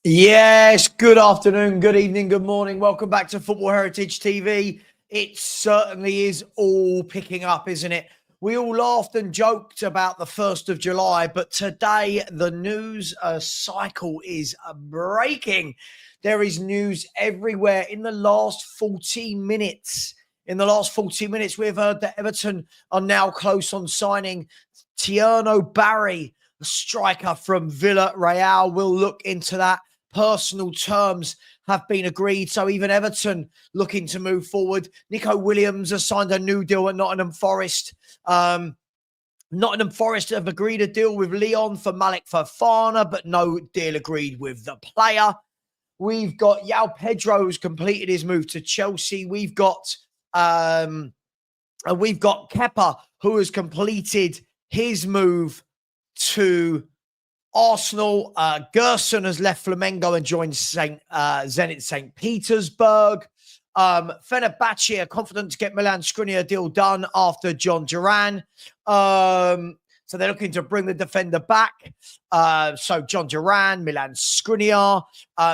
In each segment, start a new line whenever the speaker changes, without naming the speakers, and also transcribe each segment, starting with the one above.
Yes, good afternoon, good evening, good morning. Welcome back to Football Heritage TV. It certainly is all picking up, isn't it? We all laughed and joked about the 1st of July, but today the news cycle is breaking. There is news everywhere in the last 40 minutes. In the last 40 minutes, we've heard that Everton are now close on signing Tierno Barry, the striker from Villarreal. We'll look into that. Personal terms have been agreed, so even Everton looking to move forward. Nico Williams has signed a new deal at Nottingham Forest. Nottingham Forest have agreed a deal with Lyon for Malik Fofana, but no deal agreed with the player. We've got João Pedro who's completed his move to Chelsea. We've got Kepa who has completed his move to Arsenal. Gerson has left Flamengo and joined Zenit St. Petersburg. Fenerbahce are confident to get Milan Skriniar deal done after John Duran. So they're looking to bring the defender back. So John Duran, Milan Skriniar,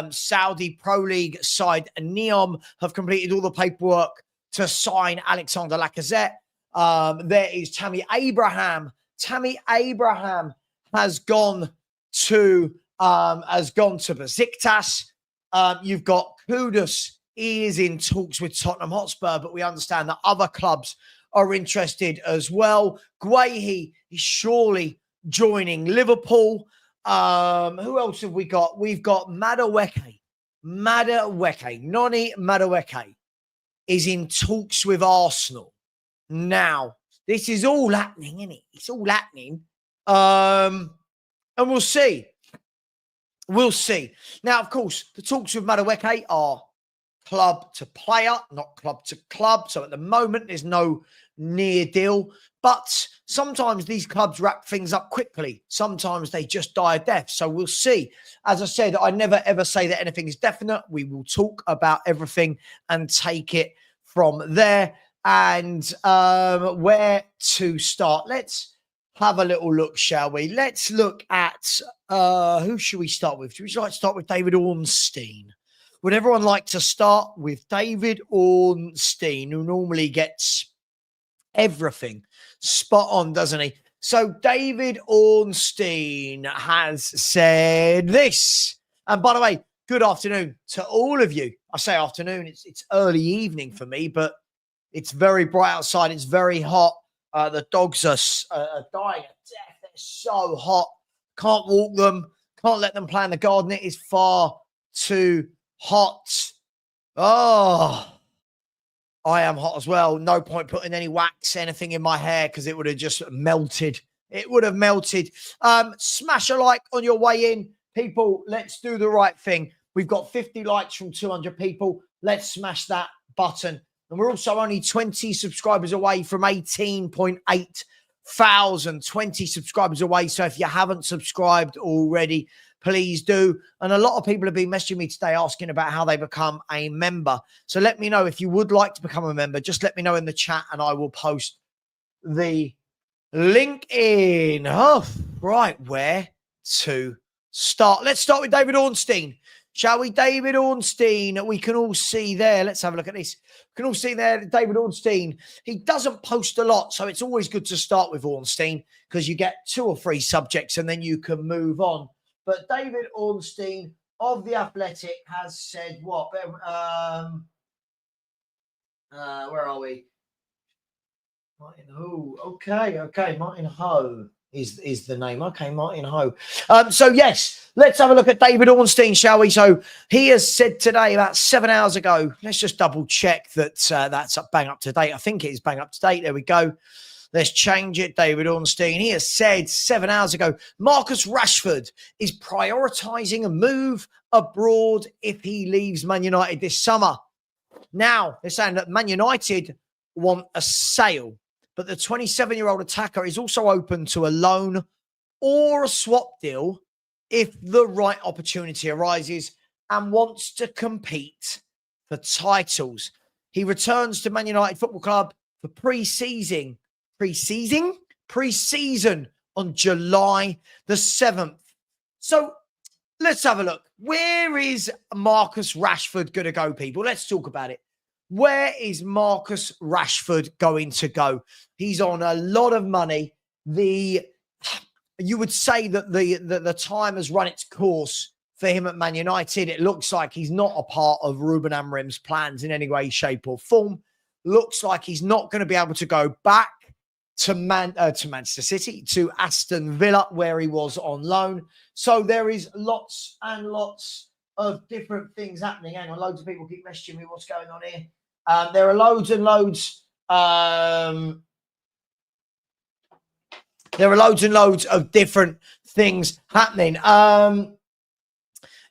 Saudi Pro League side Neom have completed all the paperwork to sign Alexander Lacazette. There is Tammy Abraham. Tammy Abraham has gone to Besiktas. You've got Kudus. He is in talks with Tottenham Hotspur, but we understand that other clubs are interested as well. Guehi is surely joining Liverpool. Who else have we got? We've got Madueke. Noni Madueke is in talks with Arsenal. Now, this is all happening, isn't it? It's all happening. And we'll see. We'll see. Now, of course, the talks with Madueke are club to player, not club to club. So at the moment, there's no near deal. But sometimes these clubs wrap things up quickly. Sometimes they just die a death. So we'll see. As I said, I never, ever say that anything is definite. We will talk about everything and take it from there. And where to start? Let's have a little look, shall we? Let's look at who should we start with? Should we like to start with David Ornstein? Would everyone like to start with David Ornstein, who normally gets everything spot on, doesn't he? So David Ornstein has said this. And by the way, good afternoon to all of you. I say afternoon, it's early evening for me, but it's very bright outside. It's very hot. The dogs are dying of death. They're so hot. Can't walk them. Can't let them play in the garden. It is far too hot. Oh, I am hot as well. No point putting any wax, anything in my hair because it would have just melted. It would have melted. Smash a like on your way in. People, let's do the right thing. We've got 50 likes from 200 people. Let's smash that button. And we're also only 20 subscribers away from 18.8 thousand, 20 subscribers away. So if you haven't subscribed already, please do. And a lot of people have been messaging me today asking about how they become a member. So let me know if you would like to become a member. Just let me know in the chat and I will post the link in. Oh, right, where to start? Let's start with David Ornstein. Shall we? David Ornstein, we can all see there. Let's have a look at this. We can all see there that David Ornstein, he doesn't post a lot. So it's always good to start with Ornstein because you get 2 or 3 subjects and then you can move on. But David Ornstein of The Athletic has said what? Where are we? Martin Ho. Okay. Martin Ho is the name. Okay, Martin Ho. So yes, let's have a look at David Ornstein, shall we? So he has said today, about 7 hours ago, let's just double check that that's bang up to date. I think it is bang up to date. There we go. Let's change it. David Ornstein. He has said 7 hours ago, Marcus Rashford is prioritising a move abroad if he leaves Man United this summer. Now, they're saying that Man United want a sale, but the 27-year-old attacker is also open to a loan or a swap deal if the right opportunity arises and wants to compete for titles. He returns to Man United Football Club for pre-season on July the 7th. So let's have a look. Where is Marcus Rashford going to go, people? Let's talk about it. Where is Marcus Rashford going to go? He's on a lot of money. You would say that the time has run its course for him at Man United. It looks like he's not a part of Ruben Amorim's plans in any way, shape, or form. Looks like he's not going to be able to go back to Manchester City, to Aston Villa, where he was on loan. So there is lots and lots of different things happening. Hang on, loads of people keep messaging me what's going on here. There are loads and loads. There are loads and loads of different things happening.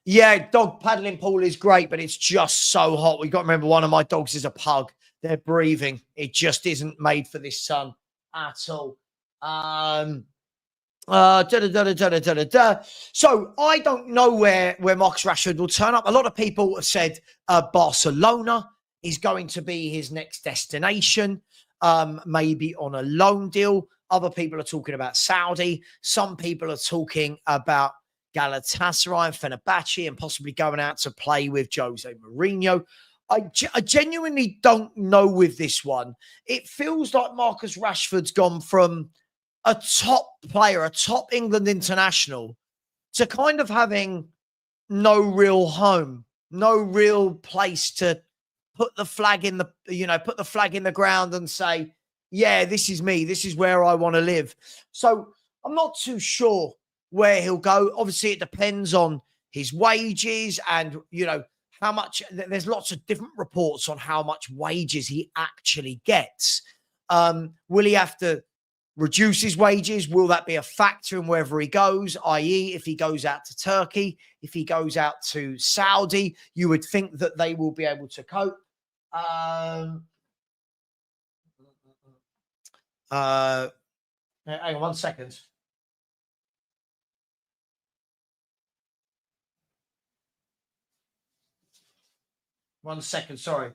Yeah, dog paddling pool is great, but it's just so hot. We've got to remember one of my dogs is a pug. They're breathing. It just isn't made for this sun at all. So I don't know where Marcus Rashford will turn up. A lot of people have said Barcelona is going to be his next destination, maybe on a loan deal. Other people are talking about Saudi. Some people are talking about Galatasaray and Fenerbahce and possibly going out to play with Jose Mourinho. I genuinely don't know with this one. It feels like Marcus Rashford's gone from a top player, a top England international, to kind of having no real home, no real place to put the flag in the ground and say, yeah, this is me. This is where I want to live. So I'm not too sure where he'll go. Obviously, it depends on his wages and, how much. There's lots of different reports on how much wages he actually gets. Will he have to reduce his wages? Will that be a factor in wherever he goes, i.e. if he goes out to Turkey, if he goes out to Saudi, you would think that they will be able to cope. Hang on 1 second. One second, sorry.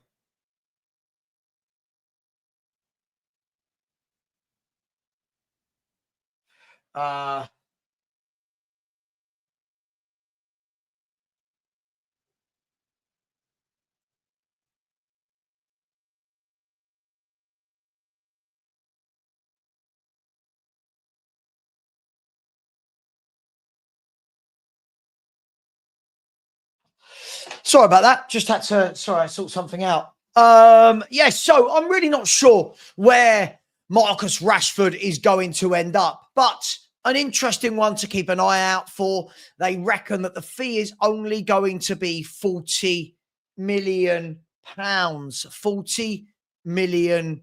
Sorry about that. Just had to, I sort something out. So I'm really not sure where Marcus Rashford is going to end up, but an interesting one to keep an eye out for. They reckon that the fee is only going to be £40 million. £40 million.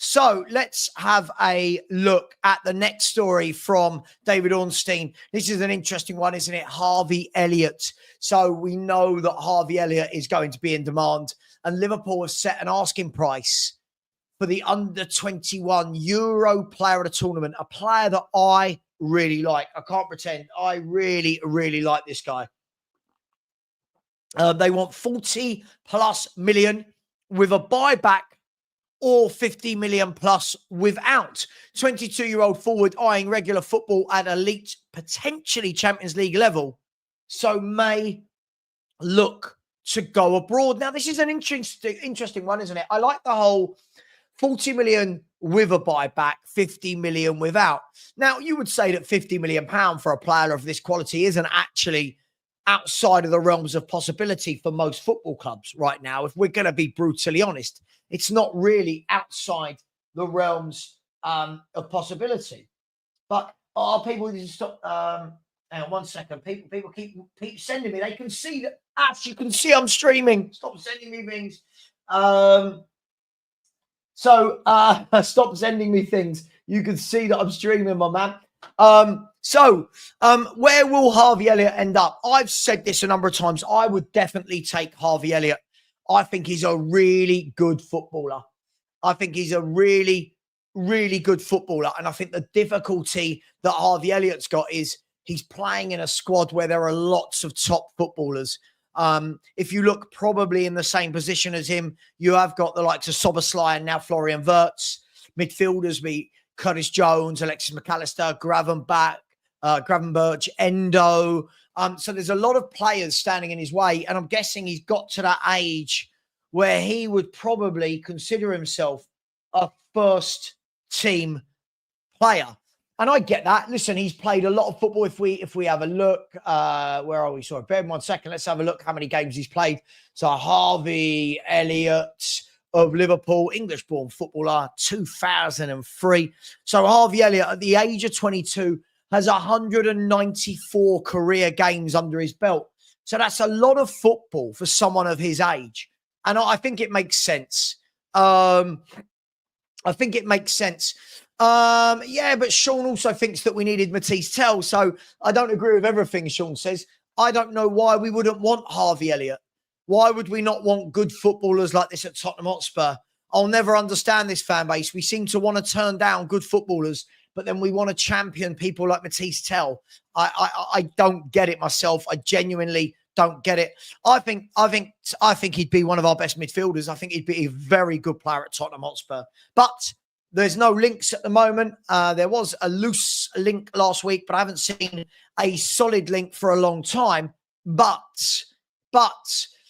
So let's have a look at the next story from David Ornstein. This is an interesting one, isn't it? Harvey Elliott. So we know that Harvey Elliott is going to be in demand, and Liverpool have set an asking price for the under-21 Euro player of the tournament, a player that I really like. I can't pretend. I really, really like this guy. They want 40 plus million with a buyback, or 50 million plus without. 22-year-old forward eyeing regular football at elite, potentially Champions League level, so may look to go abroad. Now, this is an interesting one, isn't it? I like the whole 40 million with a buyback, 50 million without. Now, you would say that 50 million pound for a player of this quality isn't actually outside of the realms of possibility for most football clubs right now. If we're going to be brutally honest, it's not really outside the realms of possibility. But are people need to stop? Hang on 1 second. People keep sending me. They can see that. As you can see, I'm streaming. Stop sending me things. Stop sending me things. You can see that I'm streaming, my man. Where will Harvey Elliott end up? I've said this a number of times. I would definitely take Harvey Elliott. I think he's a really good footballer. I think he's a really, really good footballer. And I think the difficulty that Harvey Elliott's got is he's playing in a squad where there are lots of top footballers. If you look probably in the same position as him, you have got the likes of Szoboszlai and now Florian Wirtz. Midfielders be Curtis Jones, Alexis McAllister, Gravenberch, Gravenberch, Endo. So there's a lot of players standing in his way. And I'm guessing he's got to that age where he would probably consider himself a first team player. And I get that. Listen, he's played a lot of football. If we have a look, where are we? Sorry, bear with me 1 second. Let's have a look how many games he's played. So Harvey Elliott of Liverpool, English-born footballer, 2003. So Harvey Elliott, at the age of 22, has 194 career games under his belt. So that's a lot of football for someone of his age. And I think it makes sense. Yeah, but Sean also thinks that we needed Matisse Tell. So I don't agree with everything Sean says. I don't know why we wouldn't want Harvey Elliott. Why would we not want good footballers like this at Tottenham Hotspur? I'll never understand this fan base. We seem to want to turn down good footballers, but then we want to champion people like Matisse Tell. I don't get it myself. I genuinely don't get it. I think he'd be one of our best midfielders. I think he'd be a very good player at Tottenham Hotspur. But there's no links at the moment. There was a loose link last week, but I haven't seen a solid link for a long time. But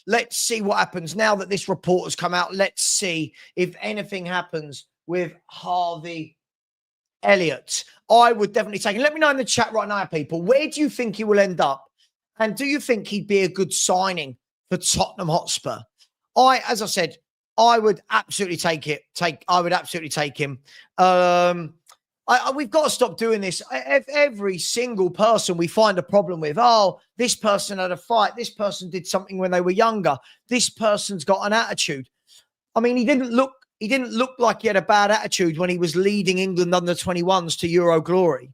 let's see what happens now that this report has come out. Let's see if anything happens with Harvey Elliott. I would definitely take it. Let me know in the chat right now, people. Where do you think he will end up? And do you think he'd be a good signing for Tottenham Hotspur? As I said, I would absolutely take it. I would absolutely take him. We've got to stop doing this. Every single person we find a problem with, this person had a fight. This person did something when they were younger. This person's got an attitude. I mean, he didn't look like he had a bad attitude when he was leading England under 21s to Euro glory.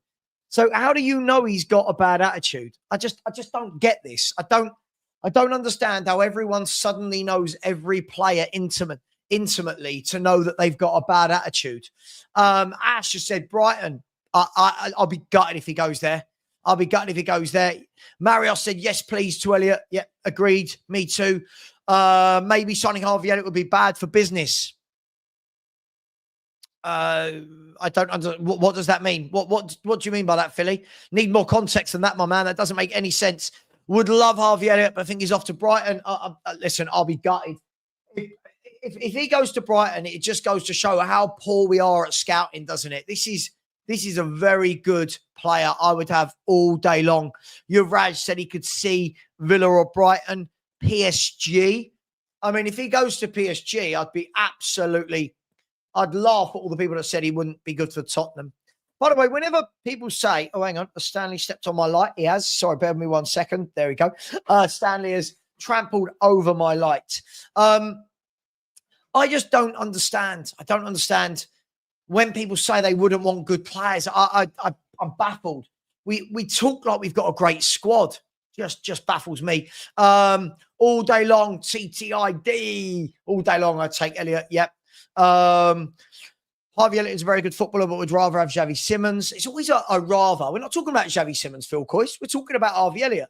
So how do you know he's got a bad attitude? I just don't get this. I don't understand how everyone suddenly knows every player intimately to know that they've got a bad attitude. Ash just said Brighton. I'll be gutted if he goes there. I'll be gutted if he goes there. Mario said yes, please to Elliott. Yeah, agreed. Me too. Maybe signing Harvey Elliott would be bad for business. I don't understand. What does that mean? What do you mean by that, Philly? Need more context than that, my man. That doesn't make any sense. Would love Harvey Elliott, but I think he's off to Brighton. Listen, I'll be gutted. If he goes to Brighton, it just goes to show how poor we are at scouting, doesn't it? This is a very good player I would have all day long. Yuvraj said he could see Villa or Brighton. PSG. I mean, if he goes to PSG, I'd laugh at all the people that said he wouldn't be good for Tottenham. By the way, whenever people say, oh, hang on, Stanley stepped on my light. He has. Sorry, bear with me 1 second. There we go. Stanley has trampled over my light. I just don't understand. I don't understand when people say they wouldn't want good players. I'm baffled. We talk like we've got a great squad. Just baffles me. All day long, TTID. All day long, I'd take Elliott. Yep. Harvey Elliott is a very good footballer, but would rather have Xavi Simons. It's always a rather. We're not talking about Xavi Simons, Phil Coys. We're talking about Harvey Elliott.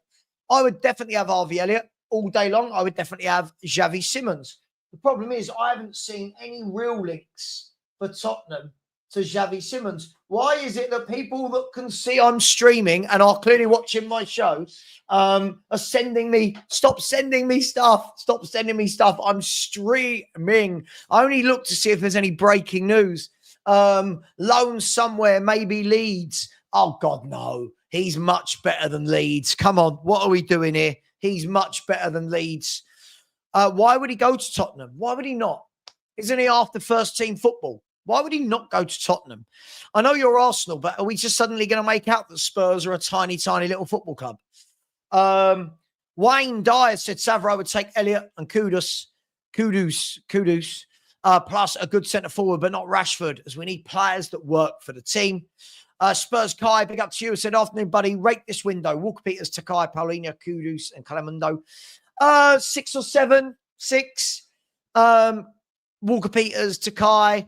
I would definitely have Harvey Elliott all day long. I would definitely have Xavi Simons. The problem is I haven't seen any real links for Tottenham to Xavi Simons. Why is it that people that can see I'm streaming and are clearly watching my show are sending me, stop sending me stuff. Stop sending me stuff. I'm streaming. I only look to see if there's any breaking news. Loan somewhere, maybe Leeds. Oh, God, no. He's much better than Leeds. Come on. What are we doing here? He's much better than Leeds. Why would he go to Tottenham? Why would he not? Isn't he after first team football? Why would he not go to Tottenham? I know you're Arsenal, but are we just suddenly going to make out that Spurs are a tiny, tiny little football club? Wayne Dyer said Savva would take Elliott and Kudus, plus a good centre forward, but not Rashford, as we need players that work for the team. Spurs Kai, big up to you. Said, afternoon, buddy. Rate this window. Walker Peters, Takai, Paulinho, Kudus, and Calamundo. 6 or 7. 6. Walker Peters, Takai.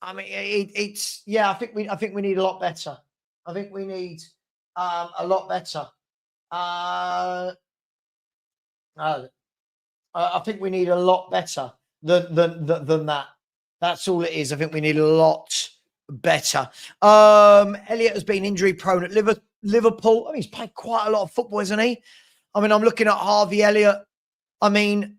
I mean, it's yeah. I think we need a lot better. I think we need a lot better. I think we need a lot better than that. That's all it is. I think we need a lot better. Elliott has been injury prone at Liverpool. I mean, he's played quite a lot of football, isn't he? I mean, I'm looking at Harvey Elliott. I mean,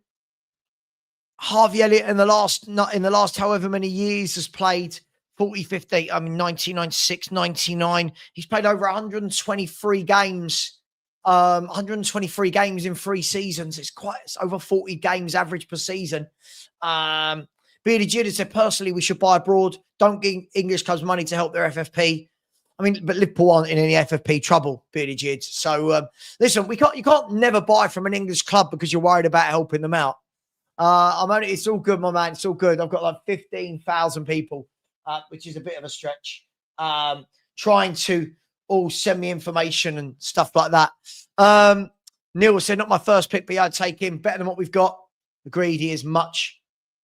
Harvey Elliott in the last however many years has played 40, 50, 1996, 99. He's played over 123 games. 123 games in 3 seasons. It's over 40 games average per season. Beardy Judah said, personally, we should buy abroad. Don't give English clubs money to help their FFP. I mean, but Liverpool aren't in any FFP trouble, Beardy Jid. So, listen, you can't never buy from an English club because you're worried about helping them out. It's all good, my man. It's all good. I've got like 15,000 people, which is a bit of a stretch, trying to all send me information and stuff like that. Neil said, not my first pick, but I'd take him. Better than what we've got. Agreed, he is much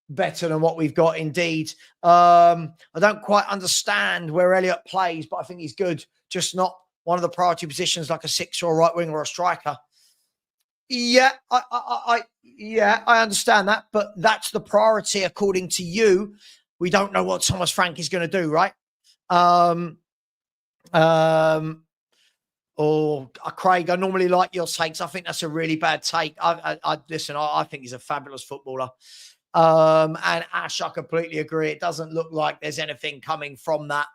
better than what we've got, indeed. I don't quite understand where Elliott plays, but I think he's good. Just not one of the priority positions like a 6 or a right wing or a striker. Yeah, I understand that, but that's the priority according to you. We don't know what Thomas Frank is going to do, right? Craig, I normally like your takes. I think that's a really bad take. Listen, I think he's a fabulous footballer. And Ash, I completely agree. It doesn't look like there's anything coming from that.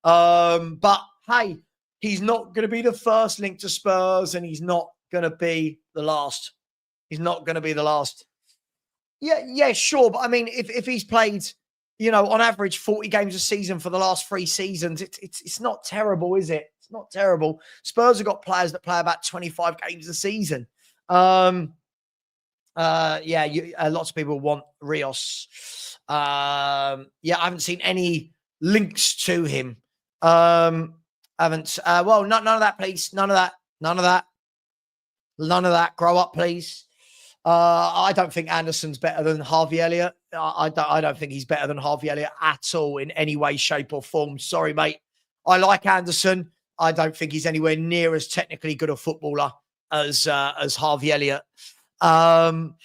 But hey, he's not going to be the first link to Spurs, and he's not going to be the last. He's not going to be the last. Yeah, sure. But I mean, if he's played, on average 40 games a season for the last 3 seasons, it's not terrible, is it? It's not terrible. Spurs have got players that play about 25 games a season. Lots of people want Rios. I haven't seen any links to him. None of that, please. None of that. Grow up, please. I don't think Anderson's better than Harvey Elliott. I don't think he's better than Harvey Elliott at all in any way, shape, or form. Sorry, mate. I like Anderson. I don't think he's anywhere near as technically good a footballer as Harvey Elliott. But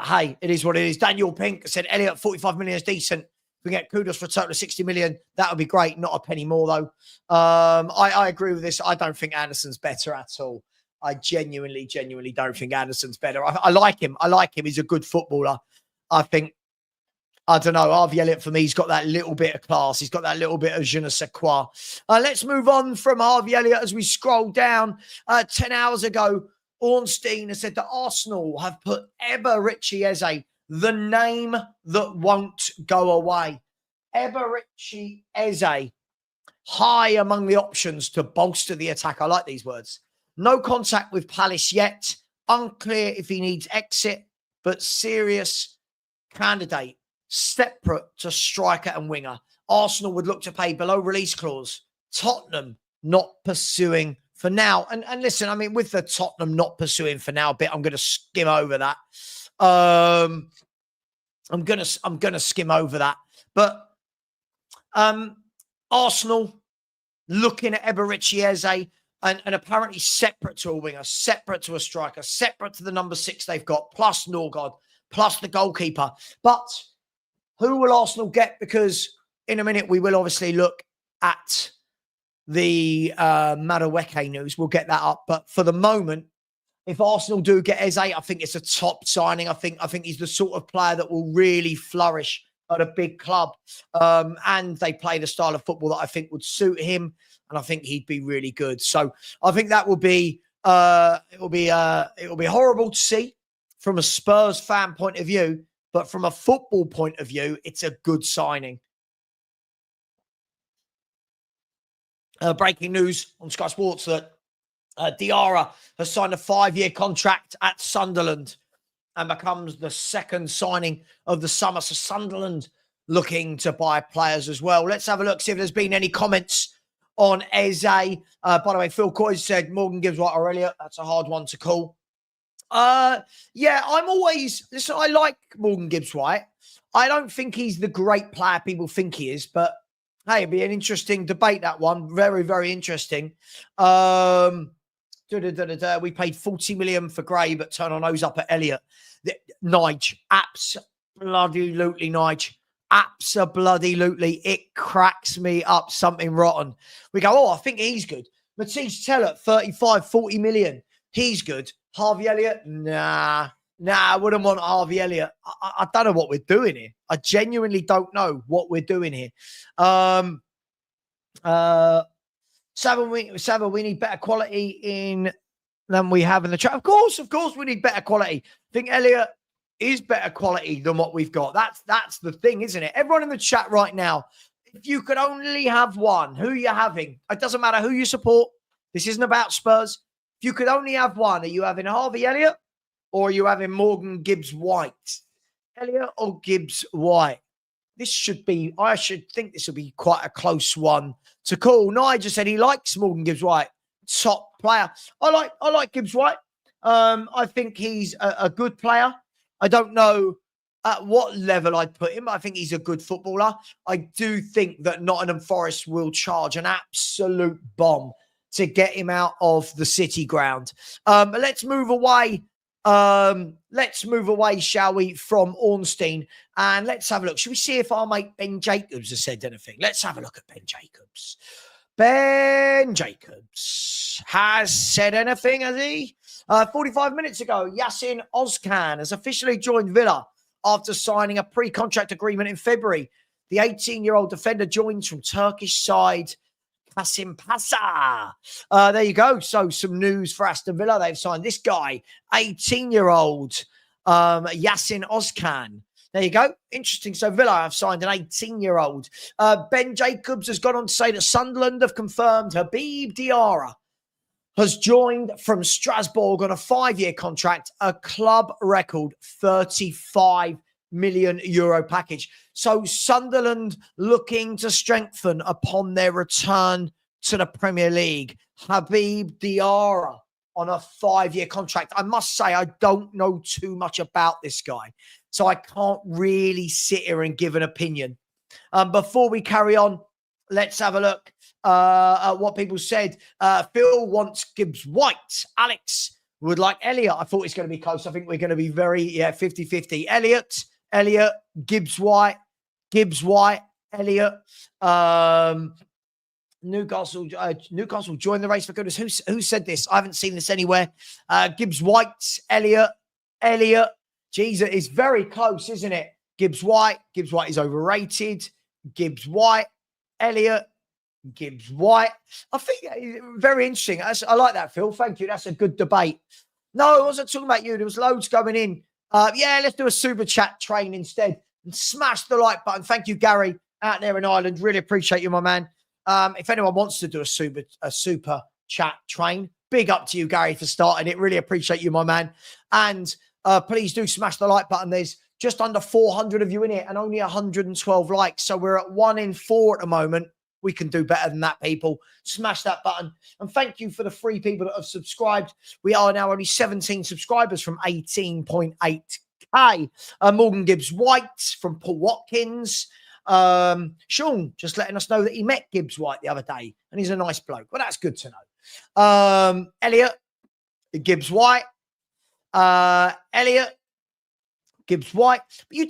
hey, it is what it is. Daniel Pink said Elliott 45 million is decent. If we get Kudus for a total of 60 million, that would be great. Not a penny more though. I agree with this. I don't think Anderson's better at all. I genuinely don't think Anderson's better. I like him. He's a good footballer. I don't know. Harvey Elliott, for me, he's got that little bit of class. He's got that little bit of je ne sais quoi. Let's move on from Harvey Elliott as we scroll down. 10 hours ago, Ornstein has said that Arsenal have put Eberechi Eze, the name that won't go away. Eberechi Eze, high among the options to bolster the attack. I like these words. No contact with Palace yet. Unclear if he needs exit, but serious candidate. Separate to striker and winger. Arsenal would look to pay below release clause. Tottenham not pursuing for now. And listen, I mean, with the Tottenham not pursuing for now bit, I'm going to skim over that. I'm going to skim over that. But Arsenal looking at Eberechi Eze and apparently separate to a winger, separate to a striker, separate to the number 6 they've got, plus Norgard, plus the goalkeeper. But who will Arsenal get? Because in a minute, we will obviously look at the Madueke news. We'll get that up. But for the moment, if Arsenal do get Eze, I think it's a top signing. I think he's the sort of player that will really flourish at a big club. And they play the style of football that I think would suit him. And I think he'd be really good. So I think that will be it will be horrible to see from a Spurs fan point of view. But from a football point of view, it's a good signing. Breaking news on Sky Sports that Diarra has signed a 5-year contract at Sunderland and becomes the second signing of the summer. So Sunderland looking to buy players as well. Let's have a look, see if there's been any comments on Eze. By the way, Phil Coys said Morgan Gibbs, White or Elliott. That's a hard one to call. Listen, I like Morgan Gibbs White. I don't think he's the great player people think he is, but hey, it'd be an interesting debate, that one. Very, very interesting. We paid 40 million for Gray, but turn our nose up at Elliott. Nige, absolutely Nige. Absolutely. It cracks me up something rotten. We go, I think he's good. Matisse Teller, 35, 40 million. He's good. Harvey Elliott, nah, I wouldn't want Harvey Elliott. I don't know what we're doing here. I genuinely don't know what we're doing here. Savva, we need better quality in than we have in the chat. Of course, we need better quality. I think Elliott is better quality than what we've got. That's the thing, isn't it? Everyone in the chat right now, if you could only have one, who are you having? It doesn't matter who you support. This isn't about Spurs. If you could only have one, are you having Harvey Elliott or are you having Morgan Gibbs-White? Elliott or Gibbs-White? This should be, I should think this will be quite a close one to call. Nigel said he likes Morgan Gibbs-White, top player. I like Gibbs-White. I think he's a good player. I don't know at what level I'd put him. I think he's a good footballer. I do think that Nottingham Forest will charge an absolute bomb to get him out of the City ground. Let's move away. Shall we, from Ornstein? And let's have a look. Should we see if our mate Ben Jacobs has said anything? Let's have a look at Ben Jacobs. Ben Jacobs has said anything, has he? 45 minutes ago, Yasin Ozcan has officially joined Villa after signing a pre-contract agreement in February. The 18-year-old defender joins from Turkish side Kasim Pasa. There you go. So some news for Aston Villa. They've signed this guy, 18-year-old Yasin Ozcan. There you go. Interesting. So Villa have signed an 18-year-old. Ben Jacobs has gone on to say that Sunderland have confirmed Habib Diarra has joined from Strasbourg on a 5-year contract, a club record 35 million euro package. So Sunderland looking to strengthen upon their return to the Premier League. Habib Diarra on a 5-year contract. I must say, I don't know too much about this guy, so I can't really sit here and give an opinion. Before we carry on, let's have a look at what people said. Phil wants Gibbs-White. Alex would like Elliott. I thought it's going to be close. I think we're going to be very 50-50. Elliott, Gibbs-White, Elliott. Newcastle joined the race for goodness. Who said this? I haven't seen this anywhere. Gibbs-White, Elliott. Jesus, it's very close, isn't it? Gibbs-White is overrated. Gibbs-White, Elliott, Gibbs-White. I think very interesting. I like that, Phil. Thank you. That's a good debate. No, I wasn't talking about you. There was loads going in. Let's do a super chat train instead and smash the like button. Thank you, Gary, out there in Ireland. Really appreciate you, my man. If anyone wants to do a super chat train, big up to you, Gary, for starting it. Really appreciate you, my man. And please do smash the like button. There's just under 400 of you in it and only 112 likes. So we're at 1 in 4 at the moment. We can do better than that, people. Smash that button. And thank you for the 3 people that have subscribed. We are now only 17 subscribers from 18.8K. Morgan Gibbs-White from Paul Watkins. Sean just letting us know that he met Gibbs-White the other day. And he's a nice bloke. Well, that's good to know. Elliott, Gibbs-White. Elliott, Gibbs-White. But you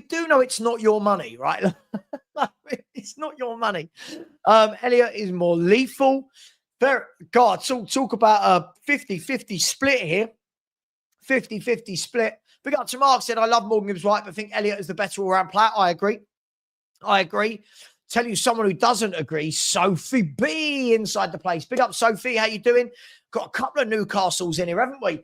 do know it's not your money, right? It's not your money. Elliott is more lethal. God, talk about a 50-50 split here. 50-50 split. Big up to Mark, said, I love Morgan Gibbs-White, but think Elliott is the better all-round player. I agree. Tell you someone who doesn't agree, Sophie B inside the place. Big up, Sophie. How you doing? Got a couple of Newcastles in here, haven't we?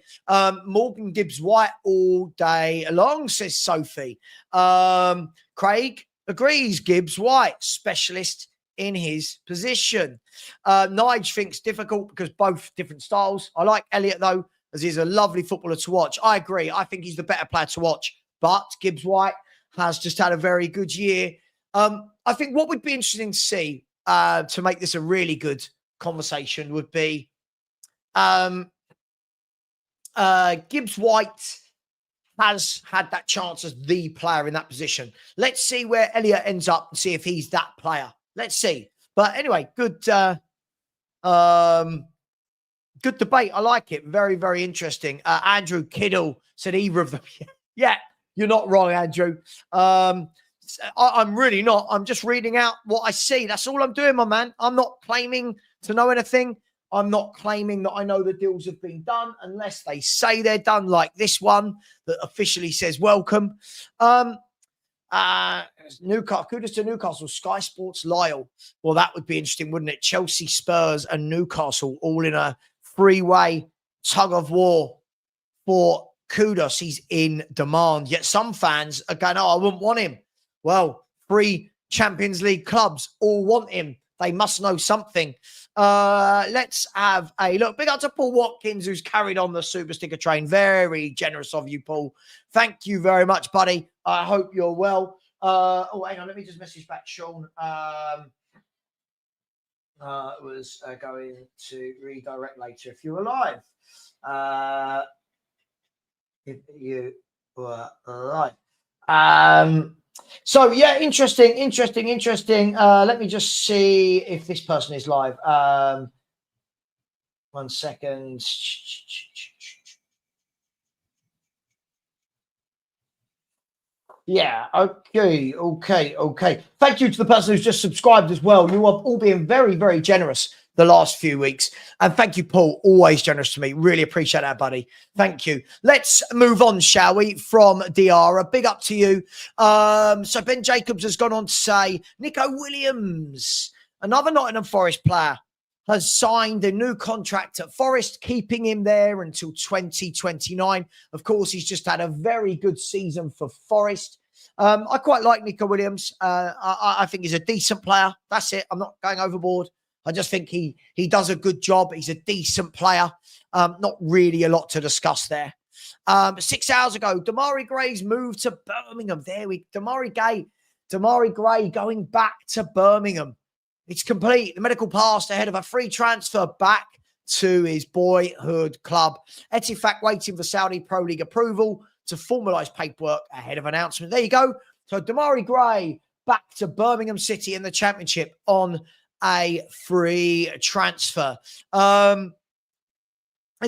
Morgan Gibbs-White all day long, says Sophie. Craig agrees. Gibbs-White, specialist in his position. Nige thinks difficult because both different styles. I like Elliott, though, as he's a lovely footballer to watch. I agree. I think he's the better player to watch. But Gibbs-White has just had a very good year. I think what would be interesting to see to make this a really good conversation would be Gibbs-White has had that chance as the player in that position. Let's see where Elliott ends up and see if he's that player. Let's see. But anyway, good debate. I like it. Very, very interesting. Andrew Kiddle said either of them. Yeah, you're not wrong, Andrew. I'm really not. I'm just reading out what I see. That's all I'm doing, my man. I'm not claiming to know anything. I'm not claiming that I know the deals have been done unless they say they're done, like this one that officially says welcome. Newcastle, Kudus to Newcastle, Sky Sports Lyle. Well, that would be interesting, wouldn't it? Chelsea, Spurs, and Newcastle all in a three-way tug of war for Kudus. He's in demand. Yet some fans are going, oh, I wouldn't want him. Well, 3 Champions League clubs all want him. They must know something. Let's have a look. Big up to Paul Watkins, who's carried on the Super Sticker train. Very generous of you, Paul. Thank you very much, buddy. I hope you're well. Oh, hang on. Let me just message back Sean. Was going to redirect later if you're alive. If you were alive. So, yeah, interesting. Let me just see if this person is live. 1 second. Yeah, okay. Thank you to the person who's just subscribed as well. You have all been very, very generous the last few weeks. And thank you, Paul. Always generous to me. Really appreciate that, buddy. Thank you. Let's move on, shall we, from Diarra. Big up to you. So Ben Jacobs has gone on to say, Nico Williams, another Nottingham Forest player, has signed a new contract at Forest, keeping him there until 2029. Of course, he's just had a very good season for Forest. I quite like Nico Williams. I think he's a decent player. That's it. I'm not going overboard. I just think he does a good job. He's a decent player. Not really a lot to discuss there. 6 hours ago, Demarai Gray's moved to Birmingham. Demarai Gray going back to Birmingham. It's complete. The medical passed ahead of a free transfer back to his boyhood club. Ettifaq waiting for Saudi Pro League approval to formalise paperwork ahead of announcement. There you go. So Demarai Gray back to Birmingham City in the Championship on a free transfer. Let's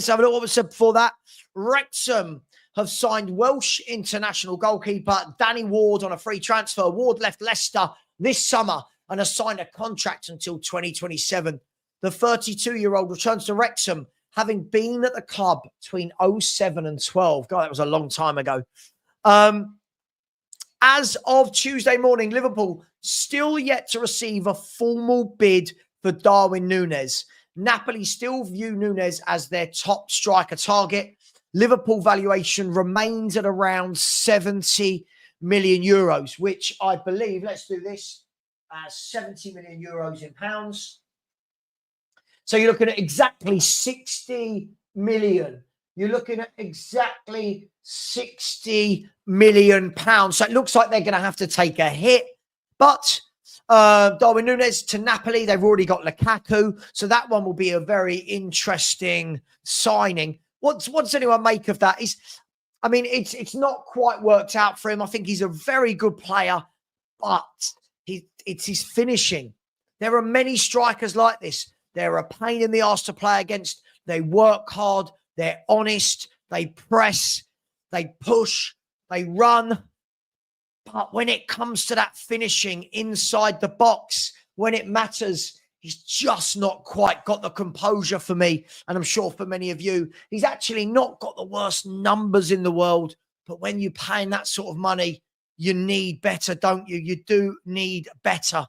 have a look what was said before that. Wrexham have signed Welsh international goalkeeper Danny Ward on a free transfer. Ward left Leicester this summer and has signed a contract until 2027. The 32-year-old returns to Wrexham, having been at the club between 07 and 12. God, that was a long time ago. As of Tuesday morning, Liverpool still yet to receive a formal bid for Darwin Nunez. Napoli still view Nunez as their top striker target. Liverpool valuation remains at around 70 million euros, which I believe, let's do this, 70 million euros in pounds. So you're looking at exactly 60 million. You're looking at exactly 60 million pounds. So it looks like they're going to have to take a hit. But Darwin Nunez to Napoli, they've already got Lukaku. So that one will be a very interesting signing. What does anyone make of that? It's not quite worked out for him. I think he's a very good player, but it's his finishing. There are many strikers like this. They're a pain in the arse to play against. They work hard. They're honest. They press. They push. They run. But when it comes to that finishing inside the box, when it matters, he's just not quite got the composure for me. And I'm sure for many of you, he's actually not got the worst numbers in the world. But when you're paying that sort of money, you need better, don't you? You do need better.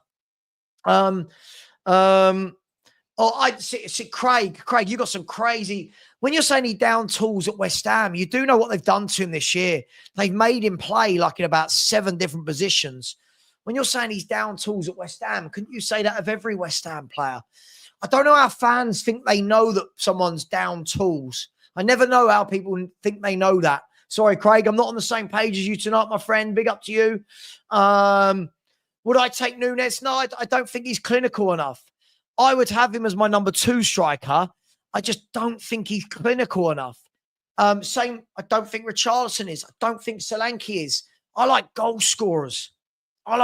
I see Craig, you got some crazy. When you're saying he down tools at West Ham, you do know what they've done to him this year. They've made him play like in about 7 different positions. When you're saying he's down tools at West Ham, couldn't you say that of every West Ham player? I don't know how fans think they know that someone's down tools. I never know how people think they know that. Sorry, Craig, I'm not on the same page as you tonight, my friend. Big up to you. Would I take Nunez? No, I don't think he's clinical enough. I would have him as my number 2 striker. I just don't think he's clinical enough. Same, I don't think Richarlison is. I don't think Solanke is. I like goal scorers. And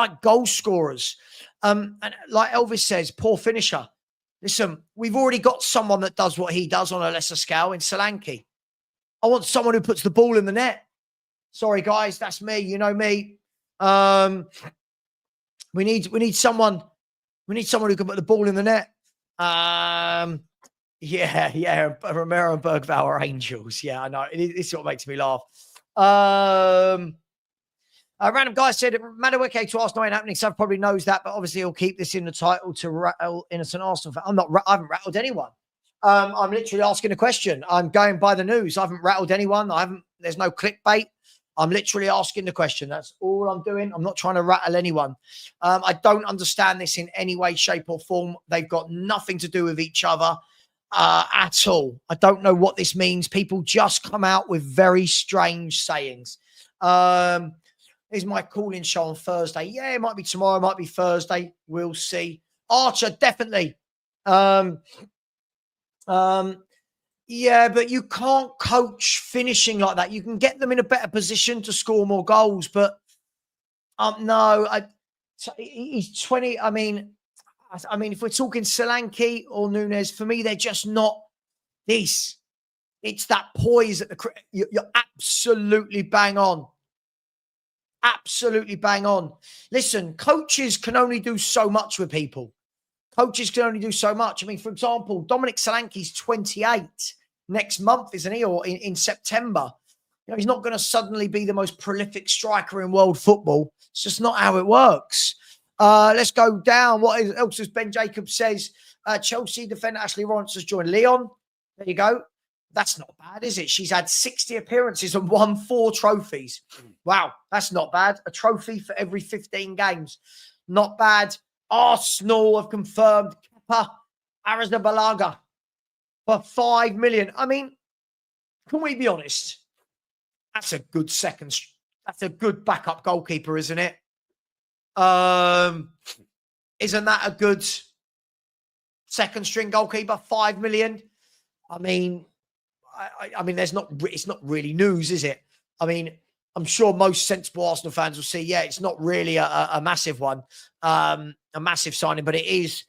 like Elvis says, poor finisher. Listen, we've already got someone that does what he does on a lesser scale in Solanke. I want someone who puts the ball in the net. Sorry, guys, that's me. You know me. We need someone who can put the ball in the net. Yeah. Romero and Bergvall are angels. Yeah, I know. It's what makes me laugh. A random guy said, Madueke to Arsenal ain't happening. So probably knows that, but obviously he'll keep this in the title to rattle innocent Arsenal fan. I haven't rattled anyone. I'm literally asking a question. I'm going by the news. I haven't rattled anyone. There's no clickbait. I'm literally asking the question. That's all I'm doing. I'm not trying to rattle anyone. I don't understand this in any way, shape, or form. They've got nothing to do with each other at all. I don't know what this means. People just come out with very strange sayings. Is my calling show on Thursday? Yeah, it might be tomorrow, it might be Thursday. We'll see. Archer, definitely. Yeah, but you can't coach finishing like that. You can get them in a better position to score more goals, but no, he's 20. I mean, if we're talking Solanke or Nunez, for me, they're just not this. It's that poise at you're absolutely bang on. Absolutely bang on. Listen, coaches can only do so much with people. Coaches can only do so much. I mean, for example, Dominic Solanke's 28 next month, isn't he? Or in September. You know, he's not going to suddenly be the most prolific striker in world football. It's just not how it works. Let's go down. What else does Ben Jacobs says? Chelsea defender Ashley Lawrence has joined Lyon. There you go. That's not bad, is it? She's had 60 appearances and won 4 trophies. Wow, that's not bad. A trophy for every 15 games. Not bad. Arsenal have confirmed Kepa Arrizabalaga for 5 million. I mean, can we be honest? That's a good that's a good backup goalkeeper, isn't it? Isn't that a good second string goalkeeper? 5 million. I mean, it's not really news, is it? I mean, I'm sure most sensible Arsenal fans will see, yeah, it's not really a massive one, a massive signing, but it is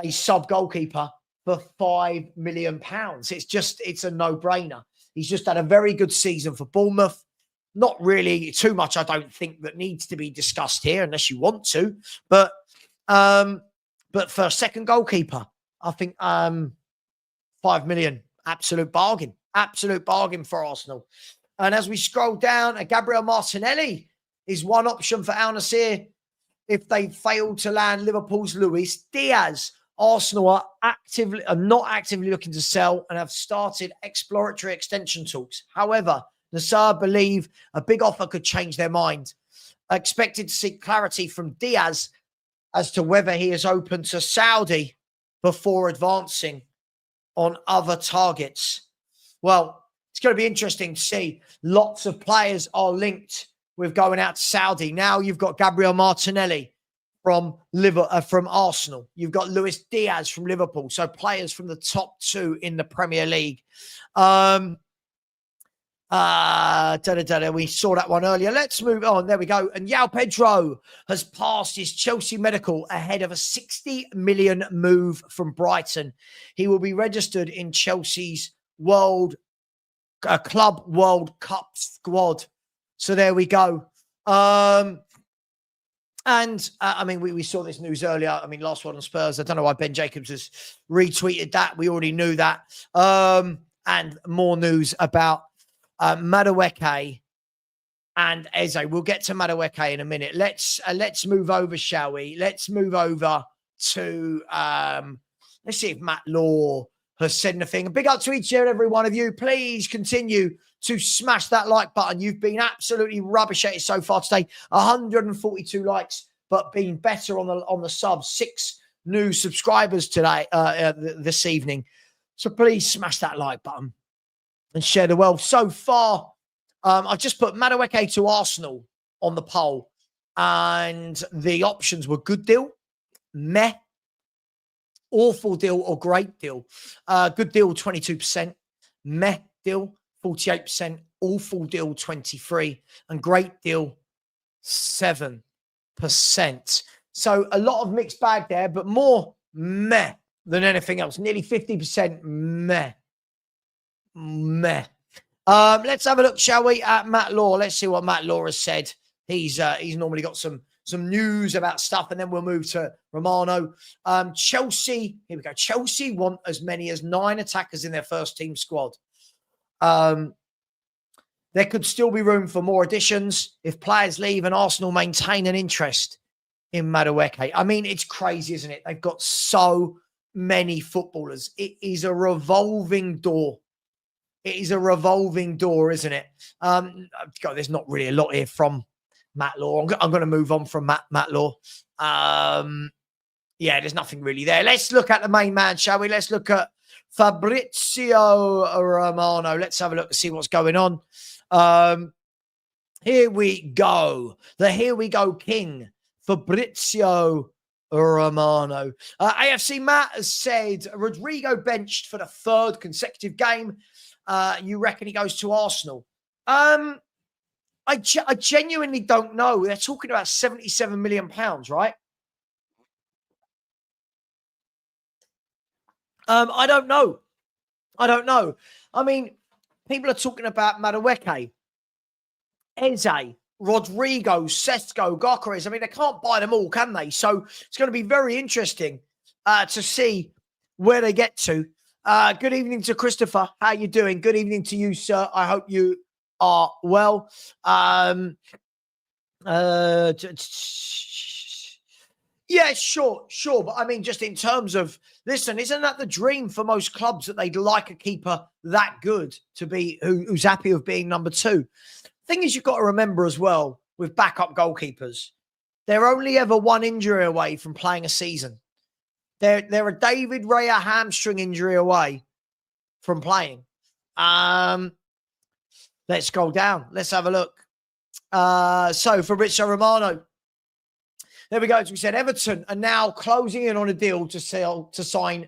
a sub goalkeeper for £5 million. It's a no-brainer. He's just had a very good season for Bournemouth. Not really too much, I don't think, that needs to be discussed here, unless you want to. But for a second goalkeeper, I think 5 million, absolute bargain. Absolute bargain for Arsenal. And as we scroll down, Gabriel Martinelli is one option for Al Nassr if they fail to land Liverpool's Luis Diaz. Arsenal are not actively looking to sell and have started exploratory extension talks. However, Nassr believe a big offer could change their mind. Expected to seek clarity from Diaz as to whether he is open to Saudi before advancing on other targets. Well, it's going to be interesting to see. Lots of players are linked with going out to Saudi. Now you've got Gabriel Martinelli from Arsenal. You've got Luis Diaz from Liverpool. So players from the top 2 in the Premier League. We saw that one earlier. Let's move on. There we go. And João Pedro has passed his Chelsea medical ahead of a 60 million move from Brighton. He will be registered in Chelsea's Club World Cup squad. So there we go. We saw this news earlier. I mean, last one on Spurs. I don't know why Ben Jacobs has retweeted that. We already knew that. And more news about Madueke and Eze. We'll get to Madueke in a minute. Let's move over, shall we? Let's move over to let's see if Matt Law has said anything. A big up to each and every one of you. Please continue to smash that like button. You've been absolutely rubbish at it so far today. 142 likes, but been better on the subs. 6 new subscribers today, this evening. So please smash that like button and share the wealth. So far, I've just put Madueke to Arsenal on the poll, and the options were good deal, meh, awful deal, or great deal. Good deal, 22%. Meh deal, 48%. Awful deal, 23%. And great deal, 7%. So a lot of mixed bag there, but more meh than anything else. Nearly 50% meh. Let's have a look, shall we, at Matt Law. Let's see what Matt Law has said. He's normally got some some news about stuff, and then we'll move to Romano. Chelsea, here we go. Chelsea want as many as 9 attackers in their first team squad. There could still be room for more additions if players leave and Arsenal maintain an interest in Madueke. I mean, it's crazy, isn't it? They've got so many footballers. It is a revolving door. It is a revolving door, isn't it? There's not really a lot here from Matt Law. I'm going to move on from Matt Law. There's nothing really there. Let's look at the main man, shall we? Let's look at Fabrizio Romano. Let's have a look and see what's going on. Here we go. The Here We Go King, Fabrizio Romano. AFC Matt has said Rodrigo benched for the 3rd consecutive game. You reckon he goes to Arsenal? I genuinely don't know. They're talking about £77 million, right? I don't know. I mean, people are talking about Madueke, Eze, Rodrigo, Sesko, Gyökeres. I mean, they can't buy them all, can they? So it's going to be very interesting to see where they get to. Good evening to Christopher. How you doing? Good evening to you, sir. I hope you are well. Yeah, sure. But I mean, just in terms of, listen, isn't that the dream for most clubs that they'd like a keeper that good to be, who's happy with being number 2? Thing is, you've got to remember as well with backup goalkeepers, they're only ever one injury away from playing a season. They're a David Raya hamstring injury away from playing. Let's scroll down. Let's have a look. So Fabrizio Romano. There we go. As we said, Everton are now closing in on a deal to sign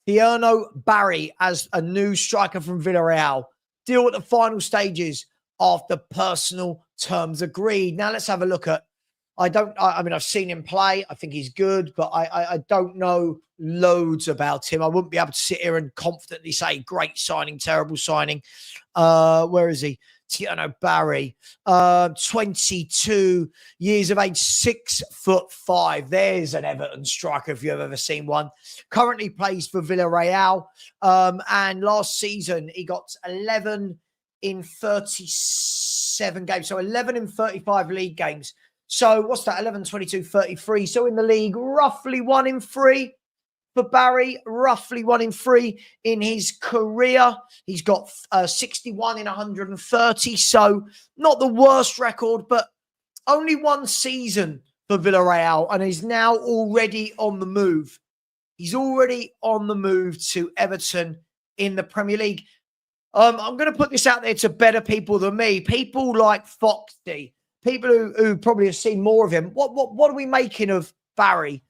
Thierno Barry as a new striker from Villarreal. Deal at the final stages after personal terms agreed. Now let's have a look at. I mean, I've seen him play. I think he's good, but I don't know loads about him. I wouldn't be able to sit here and confidently say great signing, terrible signing. Where is he? Thierno Barry, 22 years of age, 6'5". There's an Everton striker if you've ever seen one. Currently plays for Villarreal. And last season, he got 11 in 37 games. So 11 in 35 league games. So what's that? 11, 22, 33. So in the league, roughly 1 in 3 for Barry, roughly 1 in 3 in his career. He's got 61 in 130. So not the worst record, but only 1 season for Villarreal. And he's now already on the move. He's already on the move to Everton in the Premier League. I'm going to put this out there to better people than me. People like Foxy. People who probably have seen more of him. What are we making of Barry?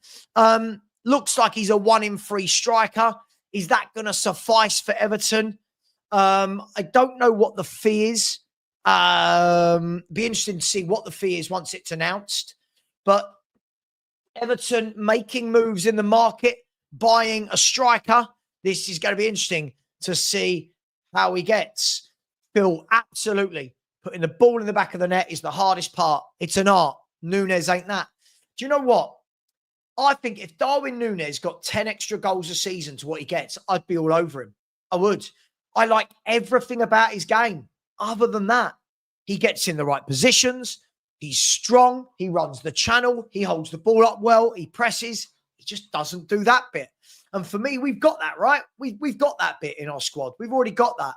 Looks like he's a 1 in 3 striker. Is that going to suffice for Everton? I don't know what the fee is. Be interesting to see what the fee is once it's announced. But Everton making moves in the market, buying a striker. This is going to be interesting to see how he gets. Phil, absolutely. Putting the ball in the back of the net is the hardest part. It's an art. Nunez ain't that. Do you know what? I think if Darwin Nunez got 10 extra goals a season to what he gets, I'd be all over him. I would. I like everything about his game. Other than that, he gets in the right positions. He's strong. He runs the channel. He holds the ball up well. He presses. He just doesn't do that bit. And for me, we've got that, right? We've got that bit in our squad. We've already got that.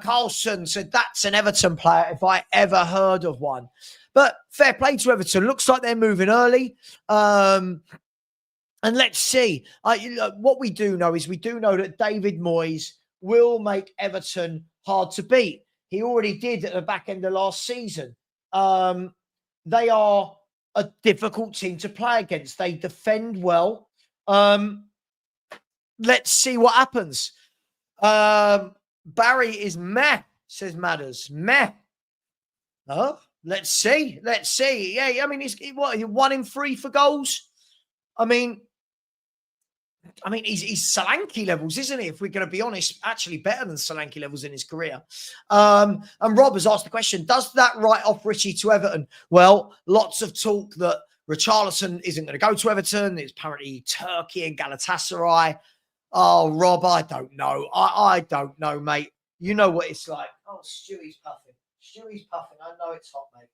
Carlson said, that's an Everton player if I ever heard of one. But fair play to Everton. Looks like they're moving early. And let's see. What we do know is we do know that David Moyes will make Everton hard to beat. He already did at the back end of last season. They are a difficult team to play against. They defend well. Let's see what happens. Barry is meh, says Matters. Meh. Oh, let's see. Let's see. Yeah, I mean, he's 1 in 3 for goals. I mean, I mean, he's Solanke levels, isn't he? If we're going to be honest, actually better than Solanke levels in his career. And Rob has asked the question, does that write off Richie to Everton? Well, lots of talk that Richarlison isn't going to go to Everton. It's apparently Turkey and Galatasaray. Oh, Rob, I don't know. I don't know, mate. You know what it's like. Oh, Stewie's puffing. Stewie's puffing. I know it's hot, mate.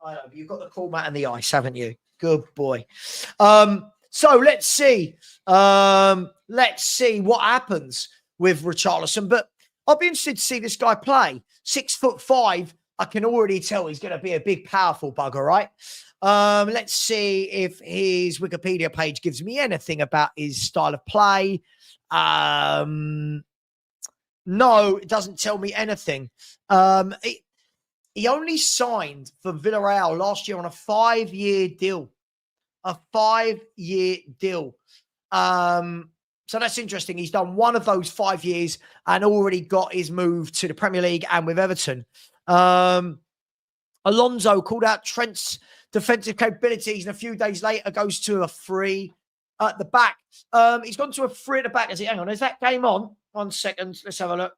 I know, but you've got the cool mat and the ice, haven't you? Good boy. So let's see. Let's see what happens with Richarlison. But I'll be interested to see this guy play. 6'5". I can already tell he's going to be a big, powerful bugger, right? Let's see if his Wikipedia page gives me anything about his style of play. No, it doesn't tell me anything. He only signed for Villarreal last year on a 5-year deal. A 5-year deal. So that's interesting. He's done one of those 5 years and already got his move to the Premier League and with Everton. Alonso called out Trent's defensive capabilities and a few days later goes to a free at the back. He's gone to a free at the back. Hang on, is that game on? 1 second. Let's have a look.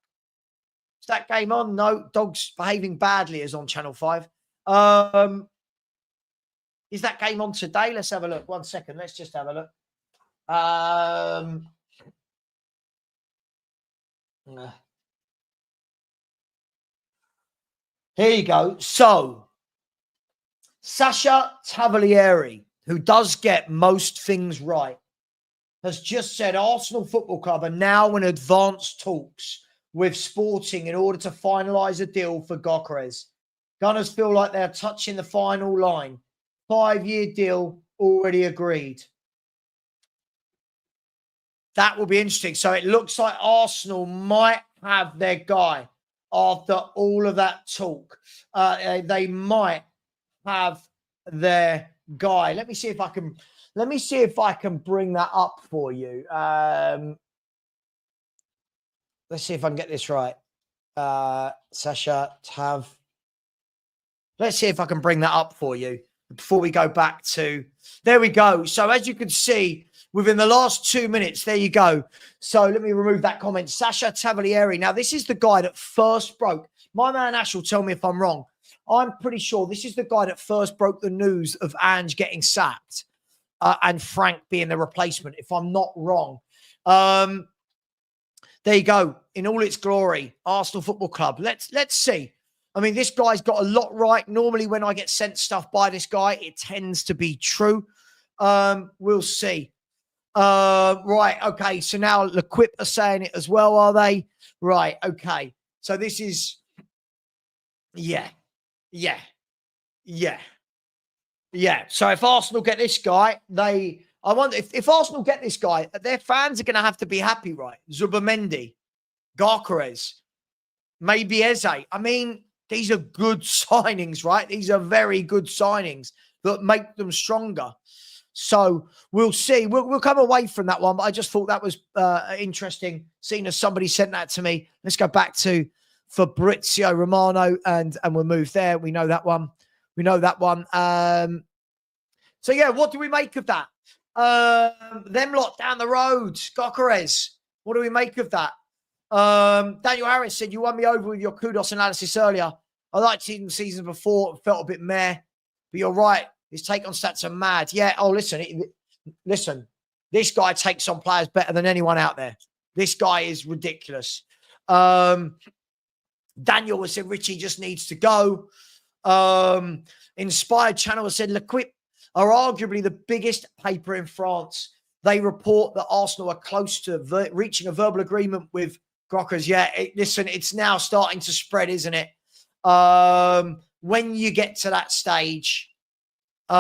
Is that game on? No, Dogs Behaving Badly is on Channel 5. Is that game on today? Let's have a look. 1 second. Let's just have a look. Here you go. So, Sasha Tavolieri, who does get most things right, has just said Arsenal Football Club are now in advanced talks with Sporting in order to finalise a deal for Gyökeres. Gunners feel like they're touching the final line. 5-year deal already agreed. That will be interesting. So it looks like Arsenal might have their guy after all of that talk. They might have their guy. Let me see if I can bring that up for you. Let's see if I can get this right. Sasha Tav. Let's see if I can bring that up for you before we go back to. There we go. So as you can see, within the last 2 minutes, there you go. So let me remove that comment. Sasha Tavolieri. Now, this is the guy that first broke. My man Ash will tell me if I'm wrong. I'm pretty sure this is the guy that first broke the news of Ange getting sacked and Frank being the replacement, if I'm not wrong. There you go. In all its glory, Arsenal Football Club. Let's see. I mean, this guy's got a lot right. Normally, when I get sent stuff by this guy, it tends to be true. We'll see. Right. Okay. So now L'Equipe are saying it as well, are they? Right. Okay. So this is, yeah. So if Arsenal get this guy, I wonder if Arsenal get this guy, their fans are going to have to be happy, right? Zubamendi, Gyökeres, maybe Eze. I mean, these are good signings, right? These are very good signings that make them stronger. So we'll see. We'll come away from that one, but I just thought that was interesting, seeing as somebody sent that to me. Let's go back to Fabrizio Romano and we'll move there. We know that one. So yeah, what do we make of that? Them lot down the road, Gyökeres. What do we make of that? Daniel Harris said, you won me over with your Kudus analysis earlier. I liked seasons before. It felt a bit meh. But you're right. His take on stats are mad. Yeah. Oh, listen. This guy takes on players better than anyone out there. This guy is ridiculous. Daniel has said Richie just needs to go. Inspired Channel has said L'Equipe are arguably the biggest paper in France. They report that Arsenal are close to reaching a verbal agreement with Gyökeres. Yeah, listen, it's now starting to spread, isn't it? When you get to that stage, you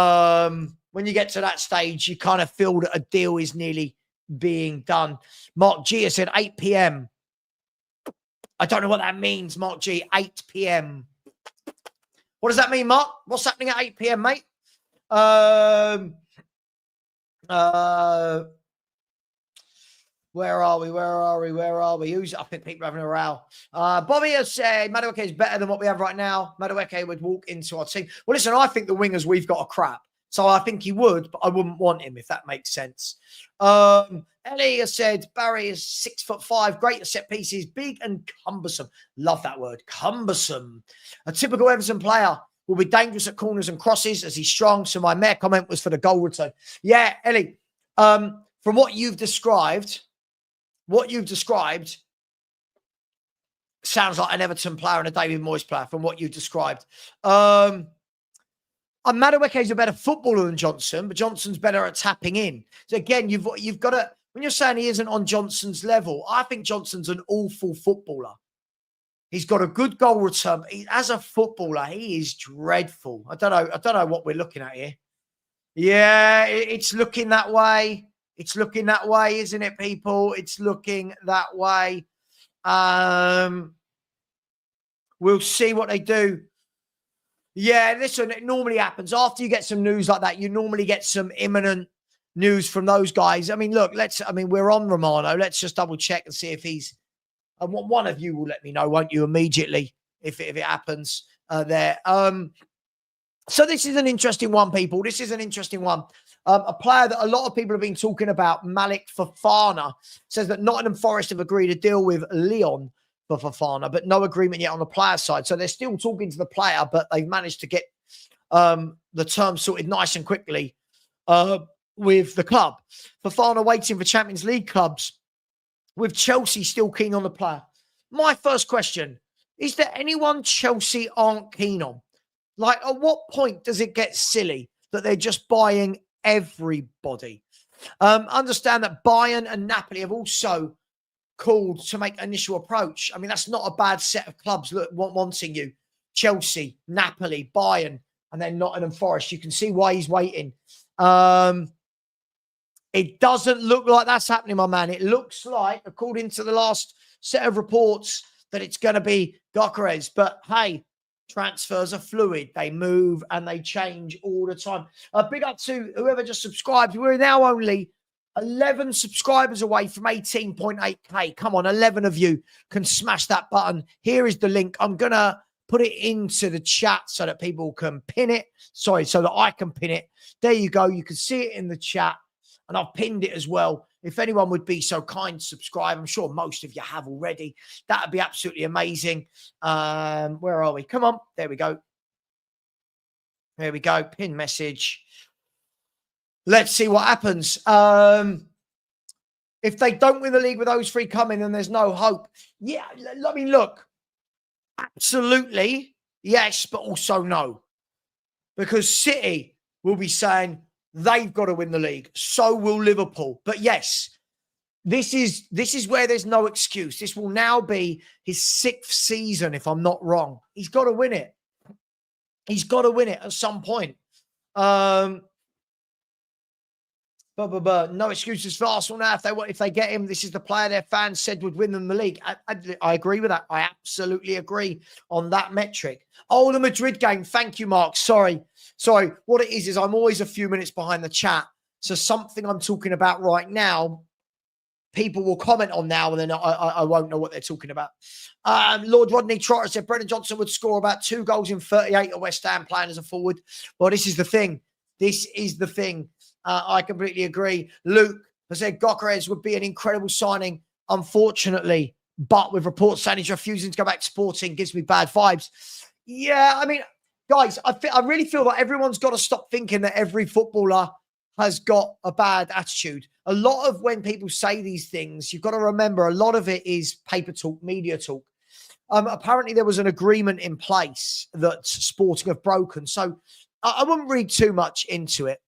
kind of feel that a deal is nearly being done. Mark G has said 8 p.m. I don't know what that means, Mark G. 8 p.m. What does that mean, Mark? What's happening at 8 p.m., mate? Where are we? Who's I think people are having a row. Bobby has said Madueke is better than what we have right now. Madueke would walk into our team. Well, listen, I think the wingers we've got are crap. So I think he would, but I wouldn't want him, if that makes sense. Ellie has said, Barry is 6'5", great at set pieces, big and cumbersome. Love that word, cumbersome. A typical Everton player will be dangerous at corners and crosses as he's strong. So my mere comment was for the goal return. Yeah, Ellie, from what you've described sounds like an Everton player and a David Moyes player from what you described. Madueke is a better footballer than Johnson, but Johnson's better at tapping in. So again, you've got to, when you're saying he isn't on Johnson's level, I think Johnson's an awful footballer. He's got a good goal return. As a footballer, he is dreadful. I don't know what we're looking at here. Yeah, it's looking that way. It's looking that way, isn't it, people? It's looking that way. We'll see what they do. Yeah, listen, it normally happens. After you get some news like that, you normally get some imminent news from those guys. I mean, look, we're on Romano. Let's just double check and see if he's, one of you will let me know, won't you, immediately, if it happens there. So this is an interesting one, people. This is an interesting one. A player that a lot of people have been talking about, Malik Fofana, says that Nottingham Forest have agreed to deal with Lyon for Fofana, but no agreement yet on the player side. So they're still talking to the player, but they've managed to get the terms sorted nice and quickly with the club. Fofana waiting for Champions League clubs, with Chelsea still keen on the player. My first question, is there anyone Chelsea aren't keen on? Like, at what point does it get silly that they're just buying everybody? Understand that Bayern and Napoli have also called to make initial approach. I mean, that's not a bad set of clubs wanting you. Chelsea, Napoli, Bayern, and then Nottingham Forest. You can see why he's waiting. It doesn't look like that's happening, my man. It looks like, according to the last set of reports, that it's going to be Gyökeres. But hey, transfers are fluid. They move and they change all the time. Big up to whoever just subscribed. We're now only 11 subscribers away from 18.8k. Come on, 11 of you can smash that button. Here is the link. I'm going to put it into the chat so that people can pin it. Sorry, so that I can pin it. There you go. You can see it in the chat. And I've pinned it as well. If anyone would be so kind to subscribe, I'm sure most of you have already. That would be absolutely amazing. Where are we? Come on. There we go. There we go. Pin message. Let's see what happens. If they don't win the league with those three coming, then there's no hope. Yeah, I mean, look. Absolutely, yes, but also no. Because City will be saying, they've got to win the league. So will Liverpool. But yes, this is where there's no excuse. This will now be his 6th season, if I'm not wrong. He's got to win it. He's got to win it at some point. No excuses for Arsenal now. If they get him, this is the player their fans said would win them the league. I agree with that. I absolutely agree on that metric. Oh, the Madrid game. Thank you, Mark. Sorry. What it is I'm always a few minutes behind the chat. So something I'm talking about right now, people will comment on now, and then I won't know what they're talking about. Lord Rodney Trotter said Brendan Johnson would score about 2 goals in 38 at West Ham playing as a forward. Well, this is the thing. I completely agree. Luke has said Gyökeres would be an incredible signing, unfortunately, but with reports saying he's refusing to go back to Sporting, gives me bad vibes. Yeah, I mean, guys, I really feel like everyone's got to stop thinking that every footballer has got a bad attitude. A lot of when people say these things, you've got to remember a lot of it is paper talk, media talk. Apparently, there was an agreement in place that Sporting have broken. So I wouldn't read too much into it.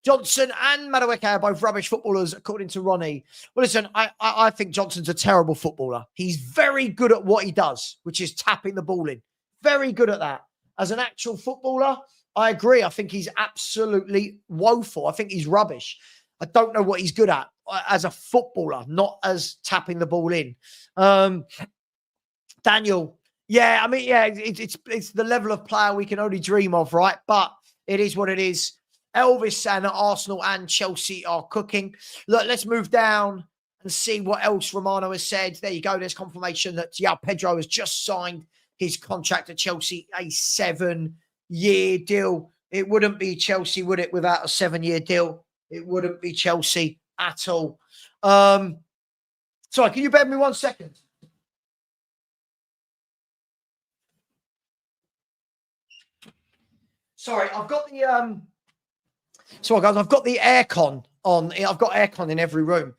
Johnson and Madueke are both rubbish footballers, according to Ronnie. Well, listen, I think Johnson's a terrible footballer. He's very good at what he does, which is tapping the ball in. Very good at that. As an actual footballer, I agree. I think he's absolutely woeful. I think he's rubbish. I don't know what he's good at as a footballer, not as tapping the ball in. Daniel, yeah, I mean, yeah, it's the level of player we can only dream of, right? But it is what it is. Elvis saying that Arsenal and Chelsea are cooking. Look, let's move down and see what else Romano has said. There you go. There's confirmation that Pedro has just signed his contract at Chelsea, a 7-year deal. It wouldn't be Chelsea, would it, without a 7-year deal? It wouldn't be Chelsea at all. Sorry, can you bear with me 1 second? Sorry, I've got the sorry guys, I've got the aircon on. I've got aircon in every room,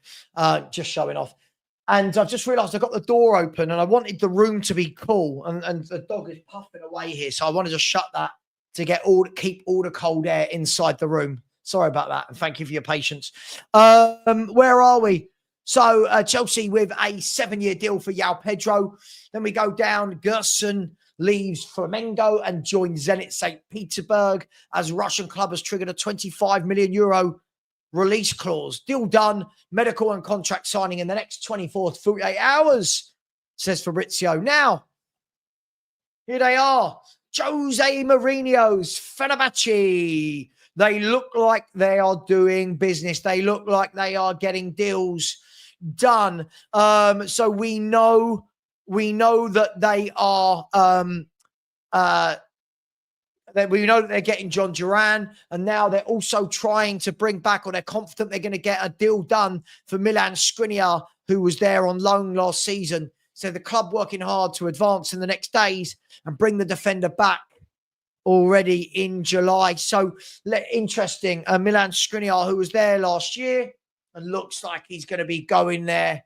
just showing off. And I've just realised I got the door open and I wanted the room to be cool. And the dog is puffing away here, so I wanted to shut that to keep all the cold air inside the room. Sorry about that, and thank you for your patience. Where are we? So Chelsea with a 7-year deal for João Pedro. Then we go down. Gerson leaves Flamengo and joins Zenit St. Petersburg as Russian club has triggered a 25 million euro release clause. Deal done. Medical and contract signing in the next 24 to 48 hours, says Fabrizio. Now, here they are. Jose Mourinho's Fenerbahce. They look like they are doing business. They look like they are getting deals done. So we know that they are we know that they're getting John Duran, and now they're also trying to bring back, or they're confident they're going to get a deal done for Milan Skriniar, who was there on loan last season. So the club working hard to advance in the next days and bring the defender back already in July. So interesting. Milan Skriniar, who was there last year and looks like he's going to be going there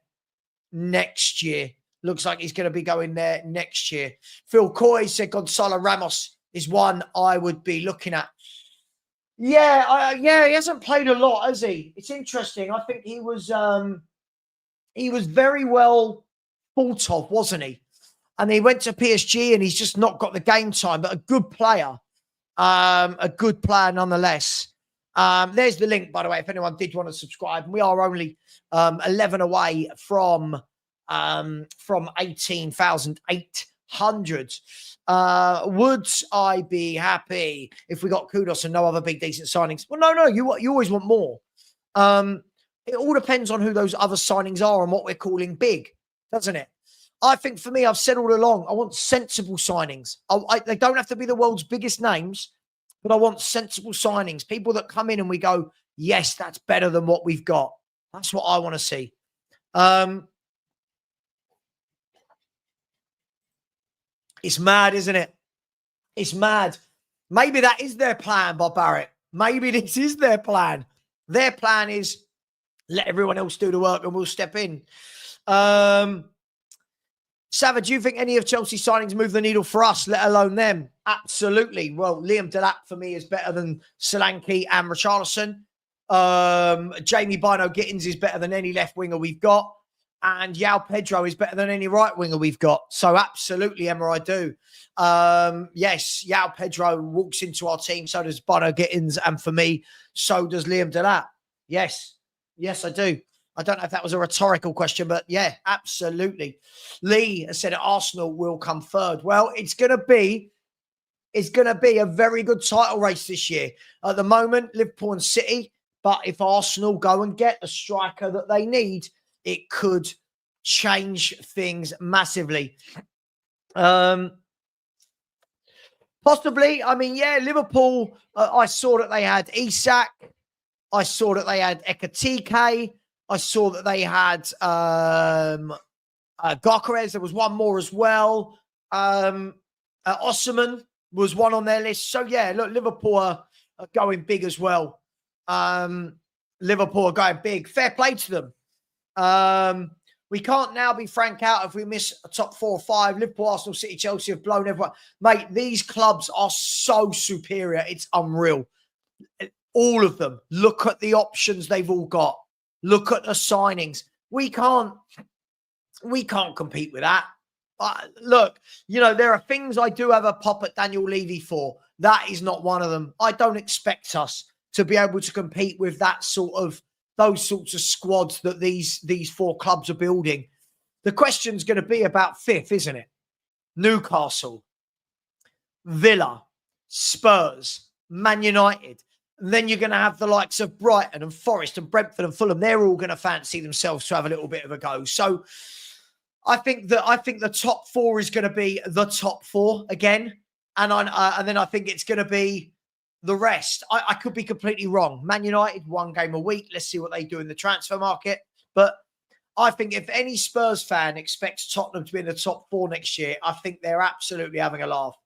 next year. Looks like he's going to be going there next year. Phil Coy said Gonzalo Ramos is one I would be looking at. Yeah, he hasn't played a lot, has he? It's interesting. I think he was very well thought of, wasn't he? And he went to PSG and he's just not got the game time, but a good player. A good player nonetheless. There's the link, by the way, if anyone did want to subscribe. We are only 11 away from 18,800. Would I be happy if we got Kudus and no other big decent signings? Well, no, you always want more. It all depends on who those other signings are and what we're calling big, doesn't it? I think for me, I've said all along, I want sensible signings. They don't have to be the world's biggest names, but I want sensible signings. People that come in and we go, yes, that's better than what we've got. That's what I want to see. It's mad, isn't it? It's mad. Maybe that is their plan, Bob Barrett. Maybe this is their plan. Their plan is let everyone else do the work and we'll step in. Savva, do you think any of Chelsea's signings move the needle for us, let alone them? Absolutely. Well, Liam Delap for me is better than Solanke and Richarlison. Jamie Bino-Gittins is better than any left winger we've got. And João Pedro is better than any right winger we've got. So absolutely, Emma, I do. Yes, João Pedro walks into our team. So does Bino-Gittins. And for me, so does Liam Delap. Yes, I do. I don't know if that was a rhetorical question, but yeah, absolutely. Lee has said Arsenal will come third. Well, it's going to be a very good title race this year. At the moment, Liverpool and City. But if Arsenal go and get a striker that they need, it could change things massively. Possibly. I mean, yeah, Liverpool, I saw that they had Isak. I saw that they had Ekatike. I saw that they had Gyökeres. There was one more as well. Osimhen was one on their list. So, yeah, look, Liverpool are going big as well. Liverpool are going big. Fair play to them. We can't now be frank out if we miss a top 4 or 5. Liverpool, Arsenal, City, Chelsea have blown everyone. Mate, these clubs are so superior. It's unreal. All of them. Look at the options they've all got. Look at the signings. We can't compete with that. Look, there are things I do have a pop at Daniel Levy for. That is not one of them. I don't expect us to be able to compete with those sorts of squads that these 4 clubs are building. The question's going to be about 5th, isn't it? Newcastle, Villa, Spurs, Man United. And then you're going to have the likes of Brighton and Forest and Brentford and Fulham. They're all going to fancy themselves to have a little bit of a go. So I think the top 4 is going to be the top 4 again. And then I think it's going to be the rest, I could be completely wrong. Man United, 1 game a week. Let's see what they do in the transfer market. But I think if any Spurs fan expects Tottenham to be in the top 4 next year, I think they're absolutely having a laugh.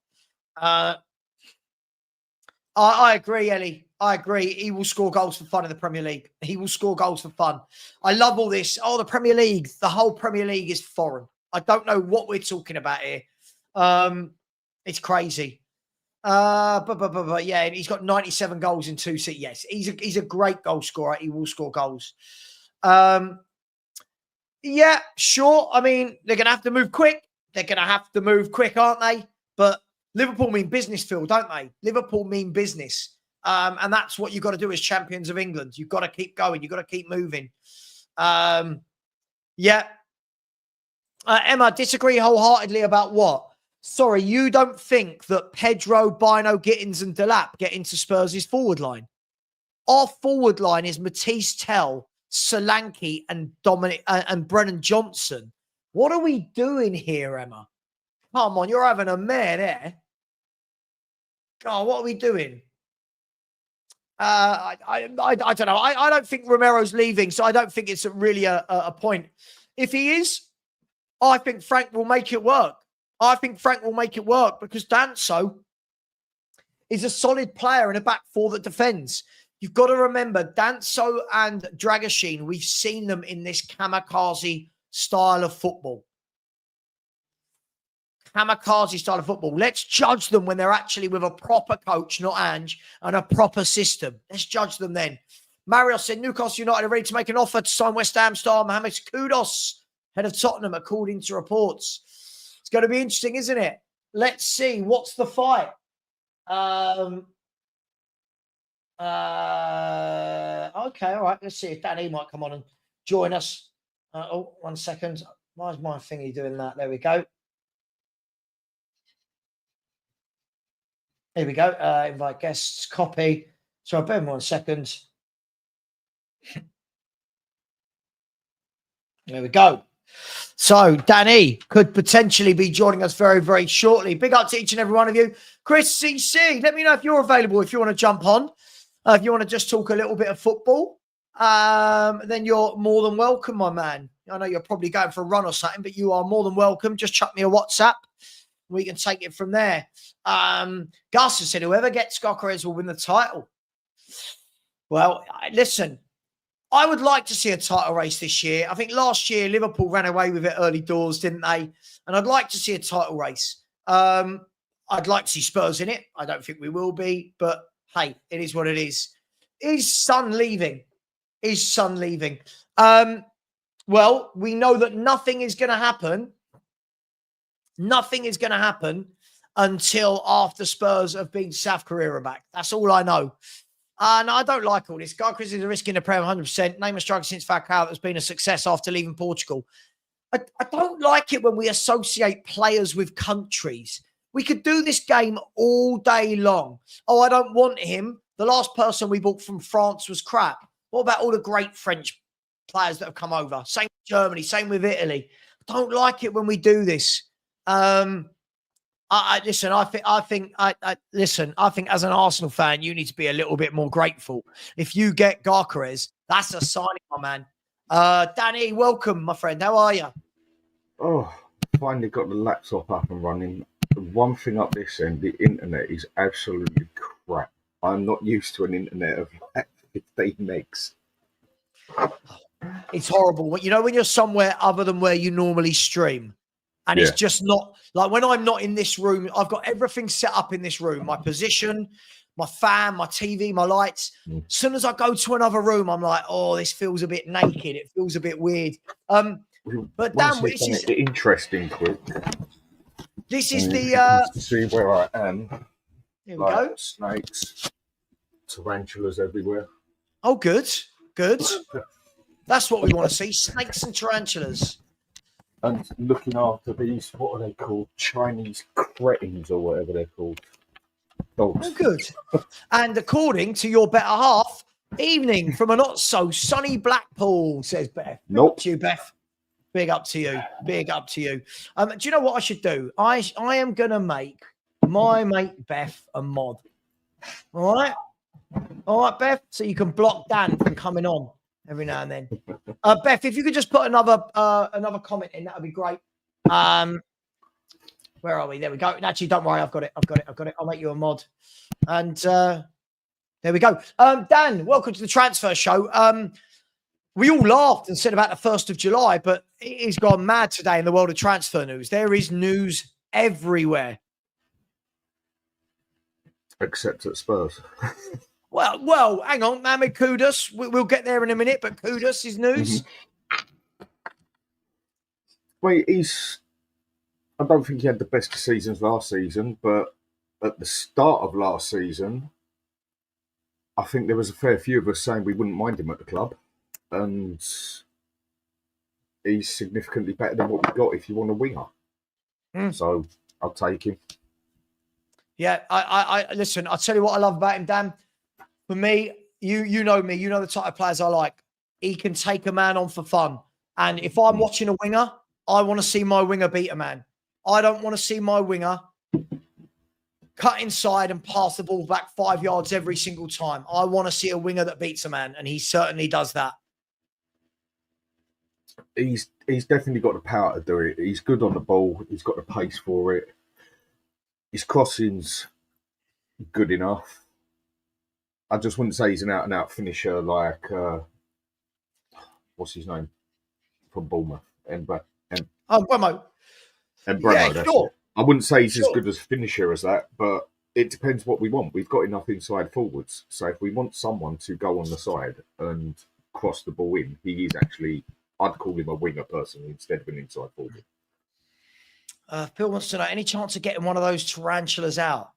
I agree, Ellie. I agree. He will score goals for fun in the Premier League. He will score goals for fun. I love all this. Oh, the Premier League. The whole Premier League is foreign. I don't know what we're talking about here. It's crazy. But yeah, he's got 97 goals in 2 seasons. Yes, he's a great goal scorer. He will score goals. Yeah, sure. I mean, they're going to have to move quick. They're going to have to move quick, aren't they? But Liverpool mean business, Phil, don't they? Liverpool mean business. And that's what you've got to do as champions of England. You've got to keep going. You've got to keep moving. Yeah. Emma, disagree wholeheartedly about what? Sorry, you don't think that Pedro, Bino, Gittins and Delap get into Spurs' forward line? Our forward line is Matisse Tell, Solanke and Dominic and Brennan Johnson. What are we doing here, Emma? Come on, you're having a mare there. God, what are we doing? I don't know. I don't think Romero's leaving, so I don't think it's really a point. If he is, I think Frank will make it work. I think Frank will make it work because Danso is a solid player in a back 4 that defends. You've got to remember, Danso and Dragoshin, we've seen them in this kamikaze style of football. Kamikaze style of football. Let's judge them when they're actually with a proper coach, not Ange, and a proper system. Let's judge them then. Mario said, Newcastle United are ready to make an offer to sign West Ham star Mohamed Kudus, head of Tottenham, according to reports. It's going to be interesting, isn't it? Let's see. What's the fight? Okay, all right. Let's see if Danny might come on and join us. Oh, 1 second. Why is my thingy doing that? There we go. Here we go. Invite guests. Copy. So bear with me 1 second. There we go. So Danny could potentially be joining us very, very shortly. Big up to each and every one of you. Chris CC, let me know if you're available, if you want to jump on. If you want to just talk a little bit of football, then you're more than welcome, my man. I know you're probably going for a run or something, but you are more than welcome. Just chuck me a WhatsApp. We can take it from there. Gus has said, whoever gets Gyökeres will win the title. Well, listen, I would like to see a title race this year. I think last year Liverpool ran away with it early doors, didn't they? And I'd like to see a title race. I'd like to see Spurs in it. I don't think we will be, but hey, it is what it is. Is Son leaving? Is Son leaving? Well, we know that nothing is going to happen. Nothing is going to happen until after Spurs have been South Korea back. That's all I know. And I don't like all this. Gyökeres is a risk in the Prem 100%. Name a striker since Falcao that's been a success after leaving Portugal. I don't like it when we associate players with countries. We could do this game all day long. Oh, I don't want him. The last person we bought from France was crap. What about all the great French players that have come over? Same with Germany, same with Italy. I don't like it when we do this. Listen, I think as an Arsenal fan, you need to be a little bit more grateful. If you get Gyökeres, that's a signing, my man. Danny, welcome, my friend. How are you?
Oh, finally got the laptop up and running. The one thing up this end, the internet is absolutely crap. I'm not used to an internet of like 15 megs.
It's horrible. You know, when you're somewhere other than where you normally stream, and it's just not like when I'm not in this room, I've got everything set up in this room, my position, my fan, my TV, my lights. As soon as I go to another room, I'm like, oh, this feels a bit naked. It feels a bit weird. But Dan,
this is interesting quick.
This is the
see where I am.
Here we go.
Snakes, tarantulas everywhere.
Oh, good. Good. That's what we want to see. Snakes and tarantulas.
And looking after these, what are they called? Chinese cretins or whatever they're called. Dogs.
Oh, good. And according to your better half, evening from a not so sunny Blackpool, says Beth.
Nope.
Big up to you, Beth. Big up to you. Big up to you. Do you know what I should do? I am going to make my mate Beth a mod. All right. All right, Beth. So you can block Dan from coming on every now and then. Beth, if you could just put another comment in, that would be great. Where are we? There we go. Actually, don't worry. I've got it. I'll make you a mod. And there we go. Dan, welcome to the transfer show. We all laughed and said about the 1st of July, but it has gone mad today in the world of transfer news. There is news everywhere.
Except at Spurs.
Well, hang on, Mohamed Kudus. We'll get there in a minute, but Kudus is news.
Well, I don't think he had the best of seasons last season, but at the start of last season, I think there was a fair few of us saying we wouldn't mind him at the club. And he's significantly better than what we got if you want a winger. So I'll take him. Yeah,
I listen, I'll tell you what I love about him, Dan. For me, you know me, you know the type of players I like. He can take a man on for fun. And if I'm watching a winger, I want to see my winger beat a man. I don't want to see my winger cut inside and pass the ball back 5 yards every single time. I want to see a winger that beats a man, and he certainly does that.
He's definitely got the power to do it. He's good on the ball. He's got the pace for it. His crossing's good enough. I just wouldn't say he's an out-and-out finisher like, what's his name? From Bournemouth.
Bremo.
Yeah, sure. I wouldn't say he's as good as a finisher as that, but it depends what we want. We've got enough inside forwards. So if we want someone to go on the side and cross the ball in, he is actually, I'd call him a winger personally instead of an inside forward.
Phil wants to know, any chance of getting one of those tarantulas out?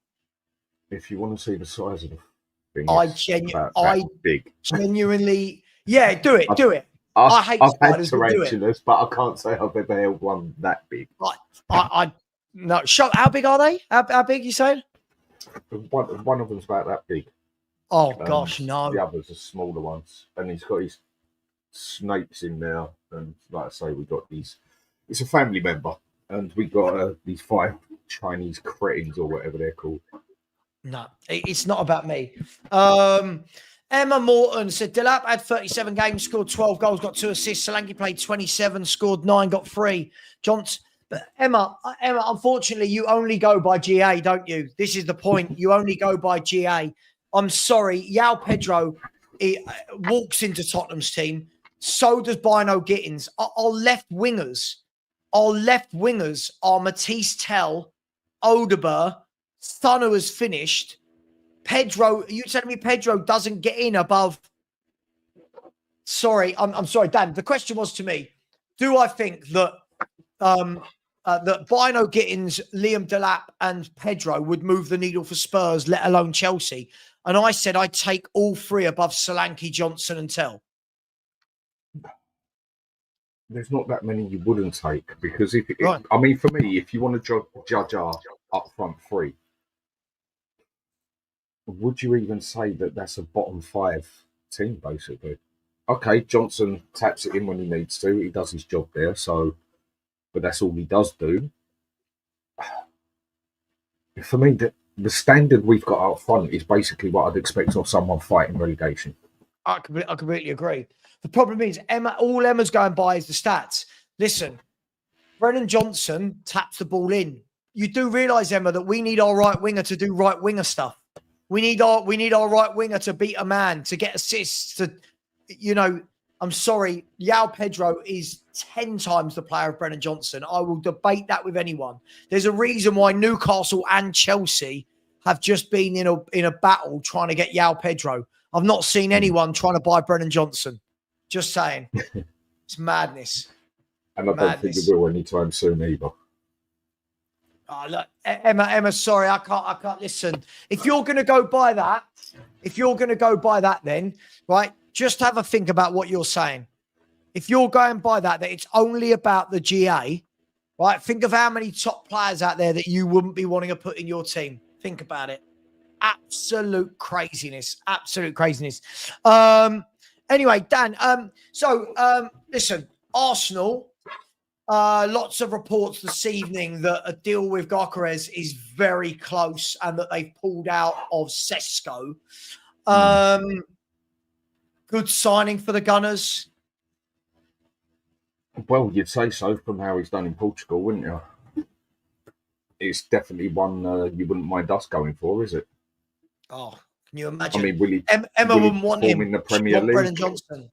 If you want to see the size of the thing,
big. Genuinely, yeah, do it. I hate
I've
spiders,
had tarantulas, but I can't say I've ever held one that big.
No. How big are they? How big you saying?
One of them's about that big.
Oh gosh, no.
The others are smaller ones, and he's got his snakes in there. And like I say, we got these. It's a family member, and we got these 5 Chinese cretins or whatever they're called.
No, it's not about me. Emma Morton said Delap had 37 games, scored 12 goals, got 2 assists. Solanke played 27, scored 9, got 3. But Emma, unfortunately, you only go by GA, don't you? This is the point. You only go by GA. I'm sorry. Yao Pedro walks into Tottenham's team. So does Bino Gittins. Our left wingers are Matisse Tell, Odeber, Son, who has finished. Pedro, are you telling me Pedro doesn't get in above? Sorry, I'm sorry, Dan. The question was to me, do I think that that Bino Gittins, Liam Delap and Pedro would move the needle for Spurs, let alone Chelsea? And I said I'd take all 3 above Solanke, Johnson and Tell.
There's not that many you wouldn't take because I mean, for me, if you want to judge our up front 3, would you even say that that's a bottom 5 team, basically? Okay, Johnson taps it in when he needs to. He does his job there, but that's all he does do. For me, the standard we've got up front is basically what I'd expect of someone fighting relegation.
I completely agree. The problem is, all Emma's going by is the stats. Listen, Brennan Johnson taps the ball in. You do realise, Emma, that we need our right winger to do right winger stuff. We need our right winger to beat a man, to get assists, I'm sorry, Yao Pedro is 10 times the player of Brennan Johnson. I will debate that with anyone. There's a reason why Newcastle and Chelsea have just been in a battle trying to get Yao Pedro. I've not seen anyone trying to buy Brennan Johnson. Just saying. It's madness.
And I don't think it will anytime soon either.
Oh, look, Emma, sorry, I can't listen. If you're going to go by that, then, right, just have a think about what you're saying. If you're going by that it's only about the GA, right, think of how many top players out there that you wouldn't be wanting to put in your team. Think about it. Absolute craziness. Anyway, Dan, listen, Arsenal Lots of reports this evening that a deal with Gyökeres is very close and that they've pulled out of Sesko. Good signing for the Gunners.
Well, you'd say so from how he's done in Portugal, wouldn't you? It's definitely one you wouldn't mind us going for, is it?
Oh, can you imagine?
I mean, will he,
Emma
will he
wouldn't want him
in the Premier League?
Brennan Johnson.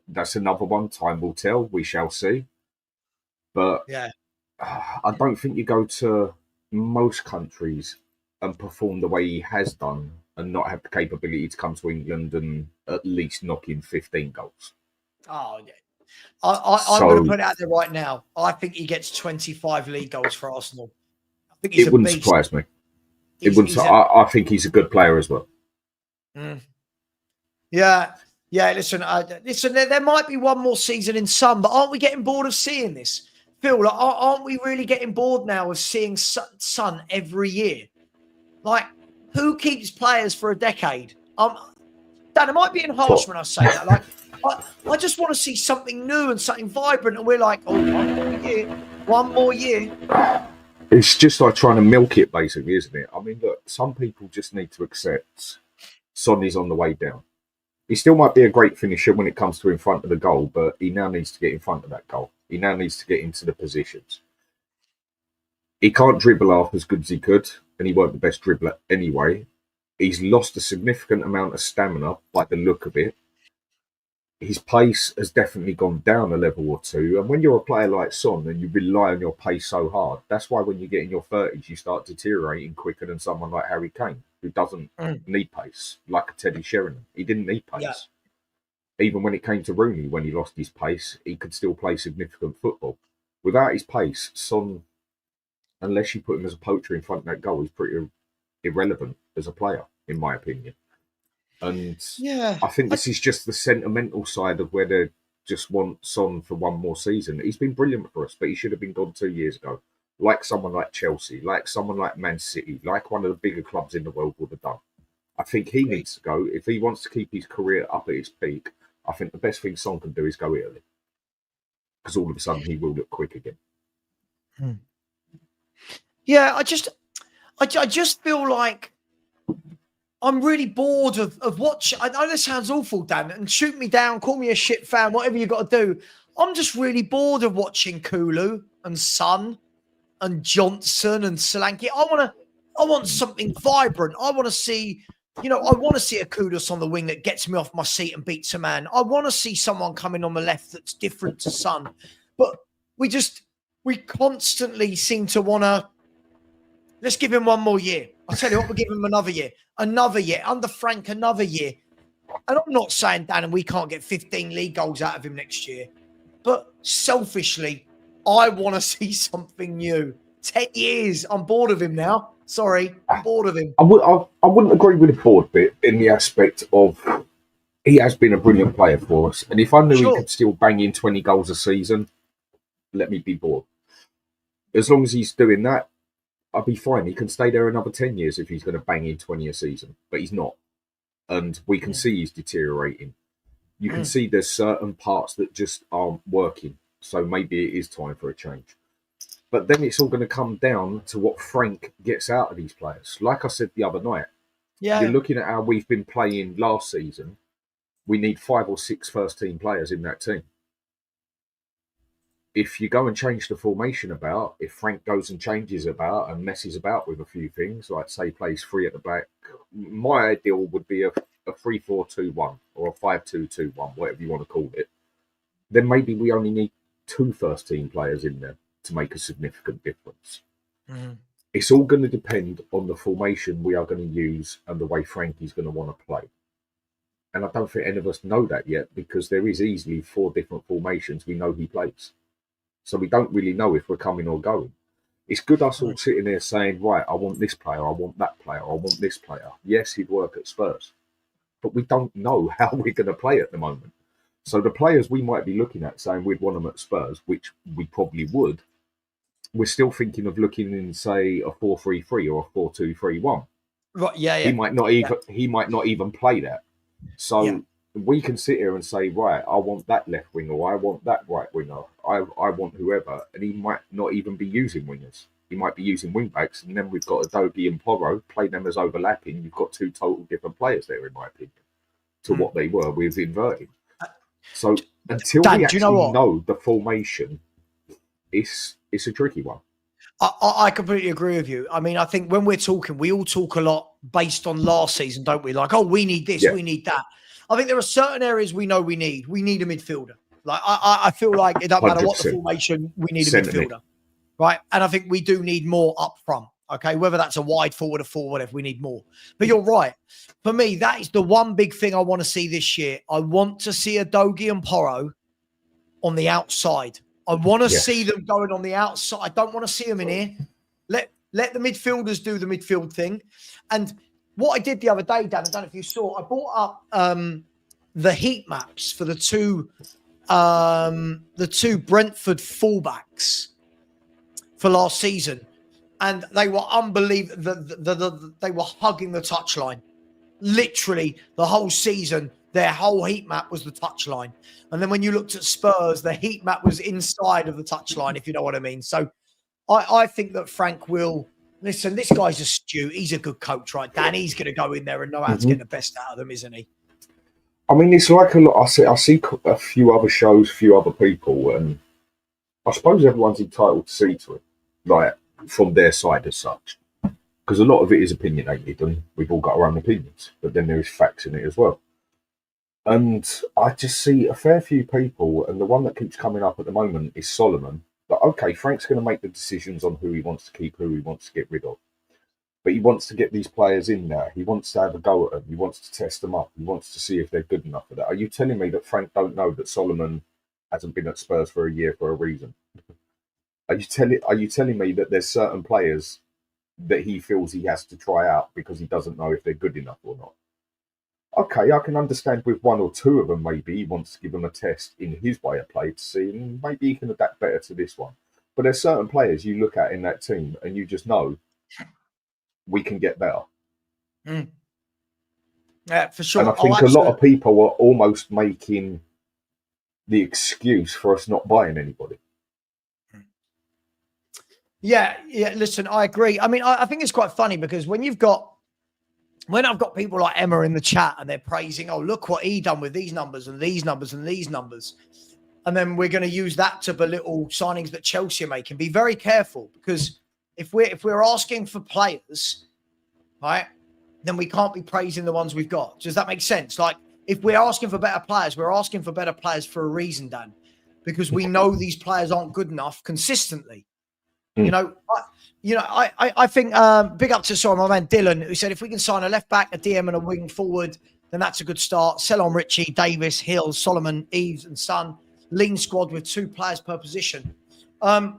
That's another one. Time will tell. We shall see. But
yeah,
I don't think you go to most countries and perform the way he has done and not have the capability to come to England and at least knock in 15 goals.
Oh, yeah. I'm going to put it out there right now. I think he gets 25 league goals for Arsenal. I think he's
it wouldn't surprise me. I think he's a good player as well.
Yeah. Yeah, listen. There might be one more season in Sun, but aren't we getting bored of seeing this? Phil, like, aren't we really getting bored now of seeing Sun every year? Like, who keeps players for a decade? Dan, it might be harsh when I say that. Like, I just want to see something new and something vibrant, and we're like, oh, one more year.
It's just like trying to milk it, basically, isn't it? I mean, look, some people just need to accept Son is on the way down. He still might be a great finisher when it comes to in front of the goal, but he now needs to get in front of that goal. He now needs to get into the positions. He can't dribble half as good as he could, and he weren't the best dribbler anyway. He's lost a significant amount of stamina by the look of it. His pace has definitely gone down a level or two. And when you're a player like Son and you rely on your pace so hard, that's why when you get in your 30s, you start deteriorating quicker than someone like Harry Kane, who doesn't need pace, like a Teddy Sheringham. He didn't need pace. Yeah. Even when it came to Rooney, when he lost his pace, he could still play significant football. Without his pace, Son, unless you put him as a poacher in front of that goal, he's pretty irrelevant as a player, in my opinion. And I think this is just the sentimental side of where they just want Son for one more season. He's been brilliant for us, but he should have been gone 2 years ago. Like someone like Chelsea, like someone like Man City, like one of the bigger clubs in the world would have done. I think he needs to go. If he wants to keep his career up at its peak, I think the best thing Son can do is go early. Because all of a sudden he will look quick again.
Yeah, I just feel like I'm really bored of watching. I know this sounds awful, Dan, and shoot me down, call me a shit fan, whatever you got to do. I'm just really bored of watching Kulu and Son and Johnson and Solanke. I want something vibrant. I want to see, I want to see a Kudus on the wing that gets me off my seat and beats a man. I want to see someone coming on the left that's different to Son. But we constantly seem to want to, let's give him one more year. I'll tell you what, we'll give him another year. Under Frank, another year. And I'm not saying, Dan, and we can't get 15 league goals out of him next year. But selfishly, I want to see something new. 10 years. I'm bored of him now. Sorry, I'm bored of him.
I wouldn't agree with the bored bit in the aspect of he has been a brilliant player for us. And if I knew he could still bang in 20 goals a season, let me be bored. As long as he's doing that, I'll be fine. He can stay there another 10 years if he's going to bang in 20 a season, but he's not. And we can see he's deteriorating. You can see there's certain parts that just aren't working. So maybe it is time for a change. But then it's all going to come down to what Frank gets out of these players. Like I said the other night, you're looking at how we've been playing last season. We need 5 or 6 first-team players in that team. If you go and change the formation about, if Frank goes and changes about and messes about with a few things, like say plays 3 at the back, my ideal would be a 3-4-2-1 or a 5-2-2-1, whatever you want to call it. Then maybe we only need 2 first-team players in there to make a significant difference. It's all going to depend on the formation we are going to use and the way Frankie's going to want to play. And I don't think any of us know that yet because there is easily 4 different formations we know he plays. So we don't really know if we're coming or going. It's good us all sitting there saying, right, I want this player, I want that player, I want this player. Yes, he'd work at Spurs. But we don't know how we're going to play at the moment. So the players we might be looking at saying we'd want them at Spurs, which we probably would, we're still thinking of looking in, say, a 4-3-3 or a 4-2-3-1.
Right, yeah.
He might not even play that. So we can sit here and say, right, I want that left wing, or I want that right winger, I want whoever, and he might not even be using wingers. He might be using wing backs, and then we've got Adobe and Porro, play them as overlapping. You've got two total different players there, in my opinion, to what they were with inverting. So until
Dan,
we
do you know
actually
what?
know the formation, it's a tricky one.
I completely agree with you. I mean, I think when we're talking, we all talk a lot based on last season, don't we? Like, oh, we need this, we need that. I think there are certain areas we know we need. We need a midfielder. Like, I feel like it doesn't matter what the
100%.
formation, we need a
Sentiment.
midfielder, right? And I think we do need more up front. Okay, whether that's a wide forward or forward, if we need more. But you're right. For me, that is the one big thing I want to see this year. I want to see Adogi and Porro on the outside. I want to see them going on the outside. I don't want to see them in here. Let the midfielders do the midfield thing. And what I did the other day, Dan, I don't know if you saw, I brought up the heat maps for the two Brentford fullbacks for last season. And they were unbelievable. They were hugging the touchline. Literally the whole season, their whole heat map was the touchline. And then when you looked at Spurs, the heat map was inside of the touchline, if you know what I mean. So I think that Frank will listen. This guy's a stew. He's a good coach, right, Dan? He's going to go in there and know how to get the best out of them, isn't he? I
mean, it's like a lot. I see a few other shows, a few other people, and I suppose everyone's entitled to see to it, like from their side as such, because a lot of it is opinionated, and we've all got our own opinions. But then there is facts in it as well. And I just see a fair few people, and the one that keeps coming up at the moment is Solomon. But okay, Frank's going to make the decisions on who he wants to keep, who he wants to get rid of. But he wants to get these players in there. He wants to have a go at them. He wants to test them up. He wants to see if they're good enough for that. Are you telling me that Frank don't know that Solomon hasn't been at Spurs for a year for a reason? Are you telling me that there's certain players that he feels he has to try out because he doesn't know if they're good enough or not? Okay, I can understand with one or two of them, maybe he wants to give them a test in his way of play to see, and maybe he can adapt better to this one. But there's certain players you look at in that team and you just know we can get better.
Yeah, for sure.
And I think a lot of people are almost making the excuse for us not buying anybody.
Yeah, listen, I agree. I mean, I think it's quite funny because when I've got people like Emma in the chat and they're praising, oh, look what he done with these numbers and these numbers and these numbers. And then we're going to use that to belittle signings that Chelsea are making. Be very careful, because if we're asking for players, right, then we can't be praising the ones we've got. Does that make sense? Like, if we're asking for better players, we're asking for better players for a reason, Dan, because we know these players aren't good enough consistently. You know, I think big up to my man Dylan, who said if we can sign a left back, a DM, and a wing forward, then that's a good start. Sell on Richie, Davis, Hill, Solomon, Eves, and Son. Lean squad with 2 players per position. I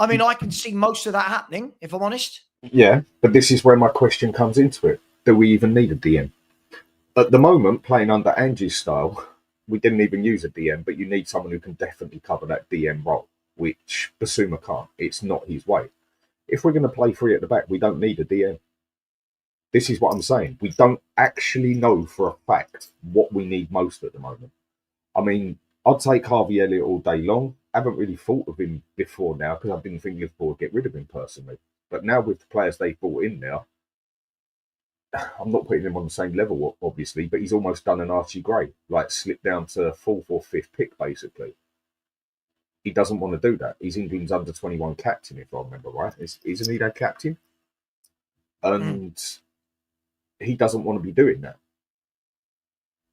mean, I can see most of that happening, if I'm honest.
Yeah, but this is where my question comes into it. Do we even need a DM? At the moment, playing under Angie's style, we didn't even use a DM, but you need someone who can definitely cover that DM role, which Basuma can't. It's not his way. If we're going to play 3 at the back, we don't need a DM. This is what I'm saying. We don't actually know for a fact what we need most at the moment. I mean, I'd take Harvey Elliott all day long. I haven't really thought of him before now because I didn't think Liverpool would get rid of him personally. But now with the players they've brought in now, I'm not putting him on the same level, obviously, but he's almost done an Archie Gray, like slipped down to 4th or 5th pick, basically. He doesn't want to do that. He's England's under-21 captain, if I remember right. Isn't he that captain? And he doesn't want to be doing that.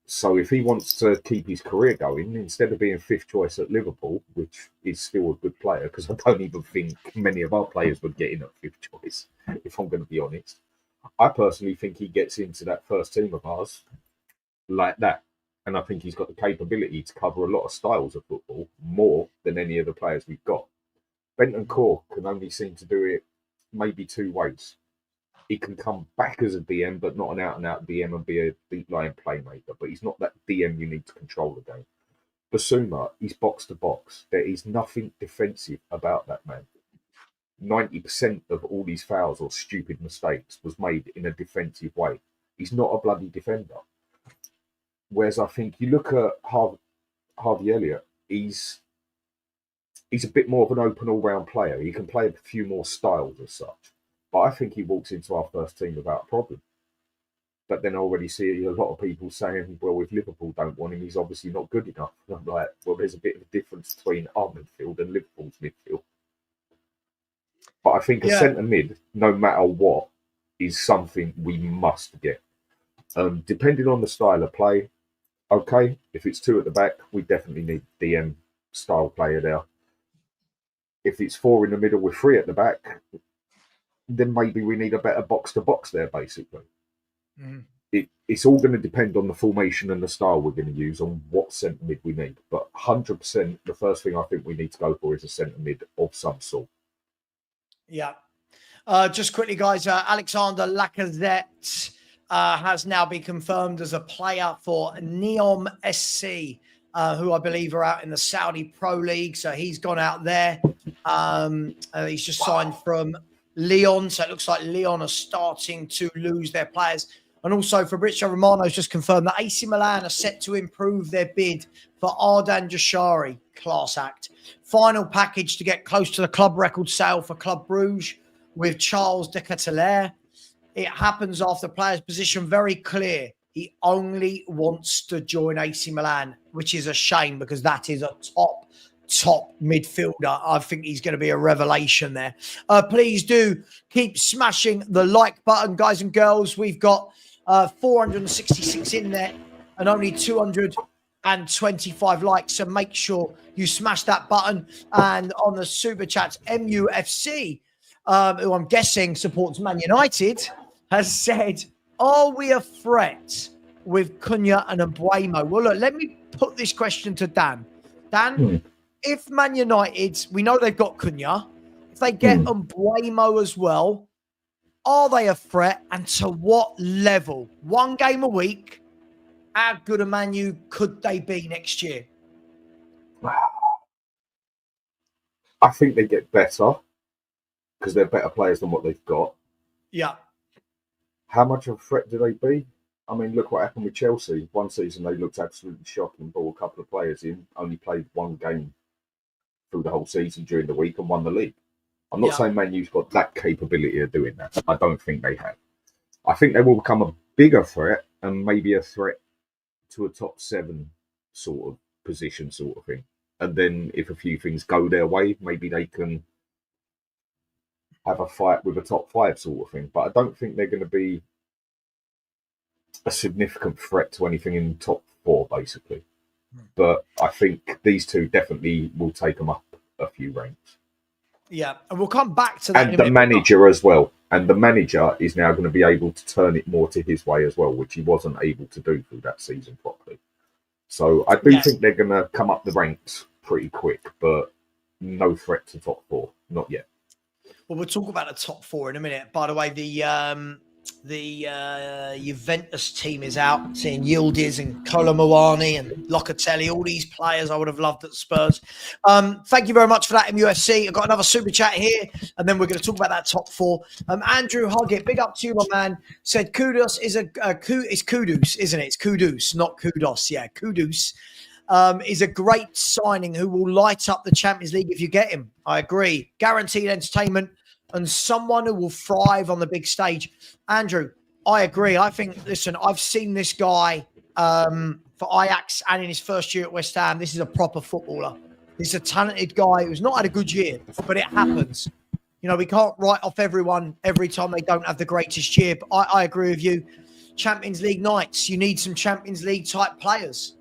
So if he wants to keep his career going, instead of being 5th choice at Liverpool, which is still a good player, because I don't even think many of our players would get in at 5th choice, if I'm going to be honest. I personally think he gets into that first team of ours like that. And I think he's got the capability to cover a lot of styles of football, more than any of the players we've got. Bentancur can only seem to do it maybe 2 ways. He can come back as a DM, but not an out-and-out DM and be a deep-lying playmaker. But he's not that DM you need to control the game. Basuma, he's box-to-box. There is nothing defensive about that man. 90% of all these fouls or stupid mistakes was made in a defensive way. He's not a bloody defender. Whereas I think you look at Harvey Elliott, he's a bit more of an open all-round player. He can play a few more styles as such. But I think he walks into our first team without a problem. But then I already see a lot of people saying, well, if Liverpool don't want him, he's obviously not good enough. And I'm like, well, there's a bit of a difference between our midfield and Liverpool's midfield. But I think a centre mid, no matter what, is something we must get. Depending on the style of play, okay, if it's 2 at the back, we definitely need DM style player there. If it's 4 in the middle with 3 at the back, then maybe we need a better box-to-box there, basically. It's all going to depend on the formation and the style we're going to use on what centre mid we need. But 100%, the first thing I think we need to go for is a centre mid of some sort.
Yeah. Just quickly, guys, Alexander Lacazette has now been confirmed as a player for Neom SC, who I believe are out in the Saudi Pro League. So he's gone out there. He's just signed from Lyon. So it looks like Lyon are starting to lose their players. And also Fabrizio Romano's just confirmed that AC Milan are set to improve their bid for Ardan Jashari. Class act. Final package to get close to the club record sale for Club Bruges with Charles de Ketelaere. It happens after the player's position very clear. He only wants to join AC Milan, which is a shame because that is a top midfielder. I think he's going to be a revelation there. Please do keep smashing the like button, guys and girls. We've got 466 in there and only 225 likes. So make sure you smash that button. And on the super chats, MUFC, who I'm guessing supports Man United, has said, are we a threat with Cunha and Mbeumo? Well, look, let me put this question to Dan. Dan, if Man United, we know they've got Cunha, if they get Mbeumo as well, are they a threat, and to what level? 1 game a week, how good a Man U could they be next year?
I think they get better because they're better players than what they've got.
Yeah.
How much of a threat do they be? I mean, look what happened with Chelsea. One season they looked absolutely shocking, brought a couple of players in, only played 1 game through the whole season during the week and won the league. I'm not saying Man U's got that capability of doing that. I don't think they have. I think they will become a bigger threat and maybe a threat to a top 7 sort of position sort of thing. And then if a few things go their way, maybe they can have a fight with a top 5 sort of thing. But I don't think they're going to be a significant threat to anything in top 4, basically. But I think these two definitely will take them up a few ranks.
Yeah, and we'll come back to that.
And the manager as well. And the manager is now going to be able to turn it more to his way as well, which he wasn't able to do through that season properly. So I do think they're going to come up the ranks pretty quick, but no threat to top 4, not yet.
Well, we'll talk about the top 4 in a minute. By the way, the Juventus team is out, seeing Yildiz and Colomouani and Locatelli, all these players I would have loved at Spurs. Thank you very much for that, MUFC. I've got another super chat here, and then we're going to talk about that top 4. Andrew Hoggett, big up to you, my man, said Kudus is it's Kudus, isn't it? It's Kudus, not Kudos. Yeah, Kudus is a great signing who will light up the Champions League if you get him. I agree. Guaranteed entertainment and someone who will thrive on the big stage. Andrew, I agree. I think, listen, I've seen this guy for Ajax and in his first year at West Ham. This is a proper footballer. This is a talented guy who's not had a good year, but it happens. You know, we can't write off everyone every time they don't have the greatest year. But I agree with you. Champions League nights, you need some Champions League type players.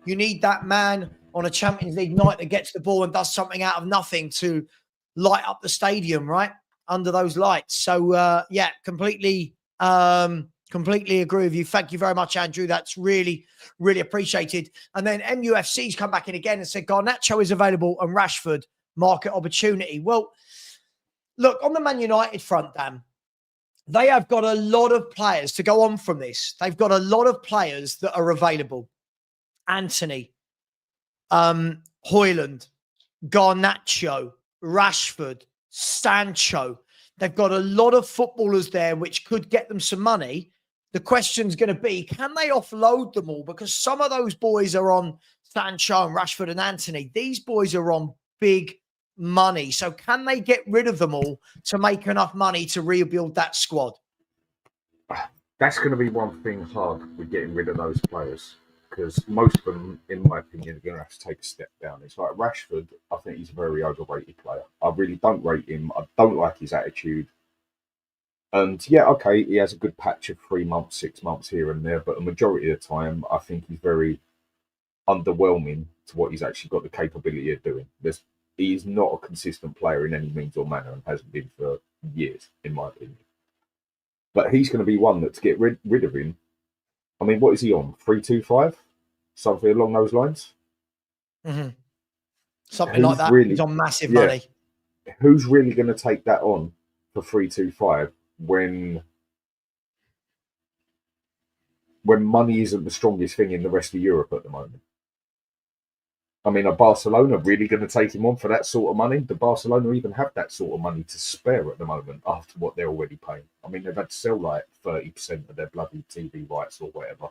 You need that man on a Champions League night that gets the ball and does something out of nothing to light up the stadium, right? Under those lights. So, completely agree with you. Thank you very much, Andrew. That's really, really appreciated. And then MUFC's come back in again and said Garnacho is available and Rashford, market opportunity. Well, look, on the Man United front, Dan, they have got a lot of players to go on from this. They've got a lot of players that are available. Anthony, Højlund, Garnacho, Rashford, Sancho. They've got a lot of footballers there which could get them some money. the question's going to be, can they offload them all? Because some of those boys are on Sancho and Rashford and Anthony. These boys are on big money. So can they get rid of them all to make enough money to rebuild that squad?
That's going to be one thing hard with getting rid of those players, because most of them, in my opinion, are going to have to take a step down. It's like Rashford, I think he's a very overrated player. I really don't rate him. I don't like his attitude. And yeah, okay, he has a good patch of 3 months, 6 months here and there, but the majority of the time, I think he's very underwhelming to what he's actually got the capability of doing. He's not a consistent player in any means or manner, and hasn't been for years, in my opinion. But he's going to be one that, to get rid of him, I mean, what is he on? 325? Something along those lines?
Mm-hmm. Something like that. He's on massive money.
Who's really going to take that on for 325 when money isn't the strongest thing in the rest of Europe at the moment? I mean, are Barcelona really going to take him on for that sort of money? Do Barcelona even have that sort of money to spare at the moment after what they're already paying? I mean, they've had to sell like 30% of their bloody TV rights or whatever.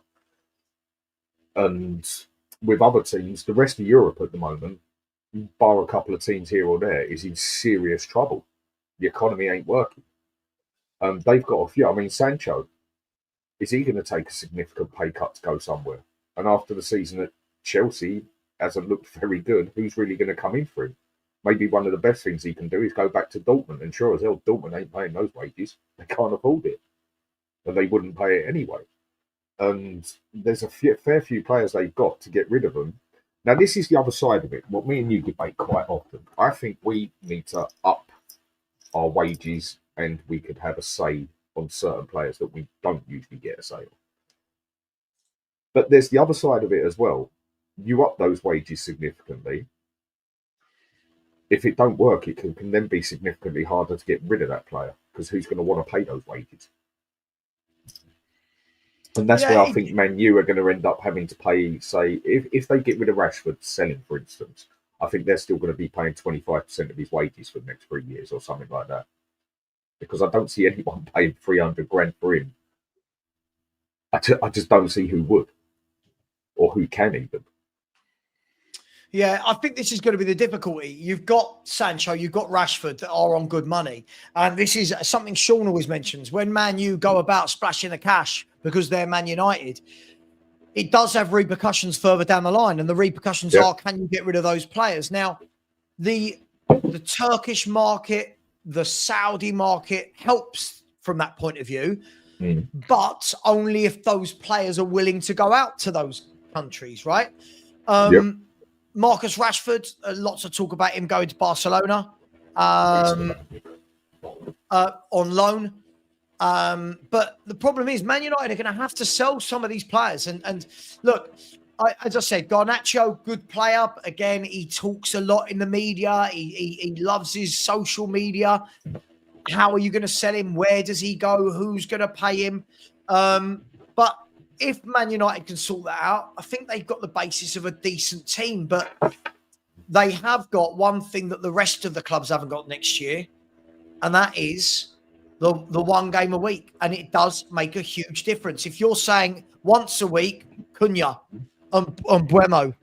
And with other teams, the rest of Europe at the moment, bar a couple of teams here or there, is in serious trouble. The economy ain't working. They've got a few. I mean, Sancho, is he going to take a significant pay cut to go somewhere? And after the season at Chelsea hasn't looked very good, who's really going to come in for him? Maybe one of the best things he can do is go back to Dortmund. And sure as hell, Dortmund ain't paying those wages. They can't afford it. And they wouldn't pay it anyway. And there's a fair few players they've got to get rid of them. Now, this is the other side of it, what me and you debate quite often. I think we need to up our wages, and we could have a say on certain players that we don't usually get a say on. But there's the other side of it as well. You up those wages significantly. If it don't work, it can then be significantly harder to get rid of that player, because who's going to want to pay those wages? And that's where I think Man U are going to end up having to pay, say, if they get rid of Rashford, selling, for instance, I think they're still going to be paying 25% of his wages for the next 3 years or something like that. Because I don't see anyone paying 300 grand for him. I just don't see who would, or who can even.
Yeah, I think this is going to be the difficulty. You've got Sancho, you've got Rashford that are on good money. And this is something Sean always mentions. When Man U go about splashing the cash because they're Man United, it does have repercussions further down the line. And the repercussions are, can you get rid of those players? Now, the Turkish market, the Saudi market helps from that point of view, but only if those players are willing to go out to those countries, right? Marcus Rashford, lots of talk about him going to Barcelona on loan. But the problem is Man United are going to have to sell some of these players. And look, as I said, Garnacho, good player. Again, he talks a lot in the media. He loves his social media. How are you going to sell him? Where does he go? Who's going to pay him? But if Man United can sort that out, I think they've got the basis of a decent team. But they have got one thing that the rest of the clubs haven't got next year, and that is the one game a week. And it does make a huge difference. If you're saying once a week, Cunha and Buemo,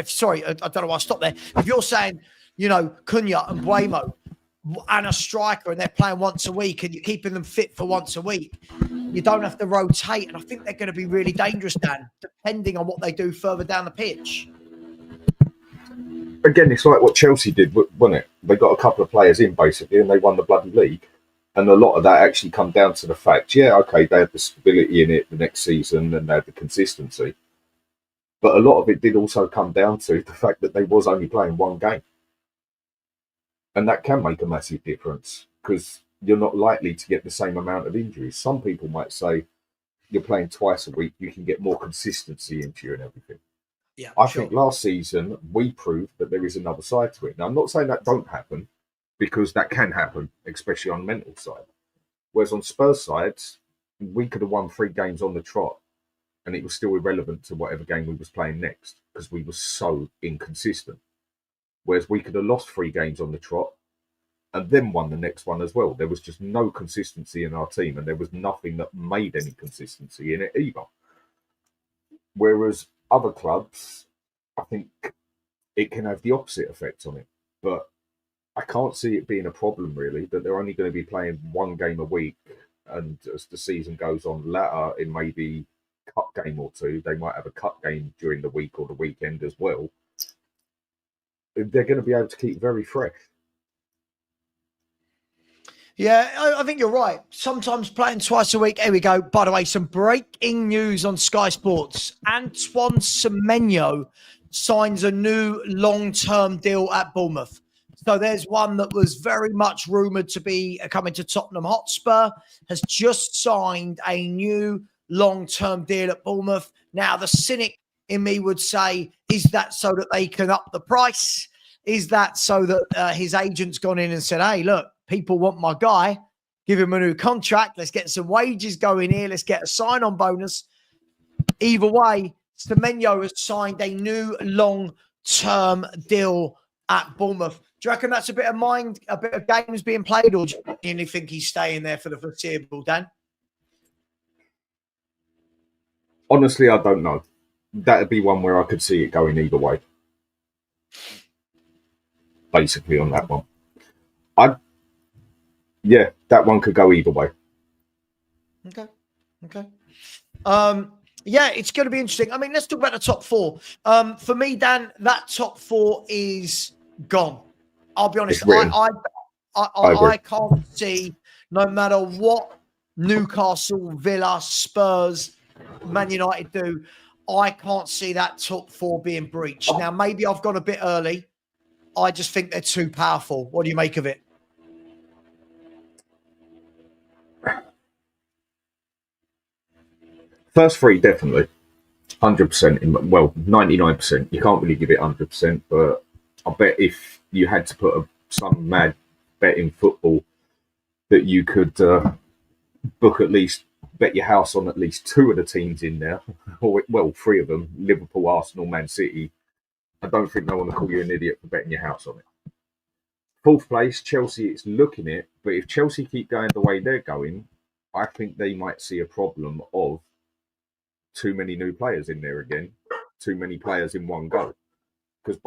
sorry, I don't know why I stopped there. If you're saying, Cunha and Buemo and a striker, and they're playing once a week, and you're keeping them fit for once a week, you don't have to rotate. And I think they're going to be really dangerous, Dan, depending on what they do further down the pitch.
Again, it's like what Chelsea did, wasn't it? They got a couple of players in, basically, and they won the bloody league. And a lot of that actually come down to the fact, they had the stability in it the next season, and they had the consistency. But a lot of it did also come down to the fact that they was only playing one game. And that can make a massive difference, because you're not likely to get the same amount of injuries. Some people might say you're playing twice a week, you can get more consistency into you and everything.
Yeah,
I think last season we proved that there is another side to it. Now, I'm not saying that don't happen, because that can happen, especially on the mental side. Whereas on Spurs' side, we could have won 3 games on the trot, and it was still irrelevant to whatever game we was playing next, because we were so inconsistent. Whereas we could have lost 3 games on the trot, and then won the next one as well. There was just no consistency in our team, and there was nothing that made any consistency in it either. Whereas other clubs, I think it can have the opposite effect on it. But I can't see it being a problem, really, that they're only going to be playing one game a week, and as the season goes on later, it may be a cup game or two. They might have a cup game during the week or the weekend as well. They're going to be able to keep very fresh.
Yeah, I think you're right. Sometimes playing twice a week. Here we go. By the way, some breaking news on Sky Sports. Antoine Semenyo signs a new long-term deal at Bournemouth. So there's one that was very much rumoured to be coming to Tottenham Hotspur, has just signed a new long-term deal at Bournemouth. Now, the cynic in me would say, is that so that they can up the price? Is that so that his agent's gone in and said, hey, look, people want my guy, give him a new contract. Let's get some wages going here. Let's get a sign-on bonus. Either way, Semenyo has signed a new long-term deal at Bournemouth. Do you reckon that's a bit of games being played, or do you genuinely think he's staying there for the foreseeable, Dan?
Honestly, I don't know. That'd be one where I could see it going either way. Basically, on that one. Yeah, that one could go either way.
Okay. Yeah, it's going to be interesting. I mean, let's talk about the top four. For me, Dan, that top four is gone. I'll be honest. I can't see, no matter what Newcastle, Villa, Spurs, Man United do, I can't see that top four being breached. Now, maybe I've gone a bit early. I just think they're too powerful. What do you make of it?
First three, definitely. 100%. Well, 99%. You can't really give it 100%, but I bet if you had to put some mad bet in football that you could book bet your house on at least two of the teams in there, or well, three of them, Liverpool, Arsenal, Man City, I don't think no one will call you an idiot for betting your house on it. Fourth place, Chelsea, it's looking it, but if Chelsea keep going the way they're going, I think they might see a problem of too many new players in there again, too many players in one go. Because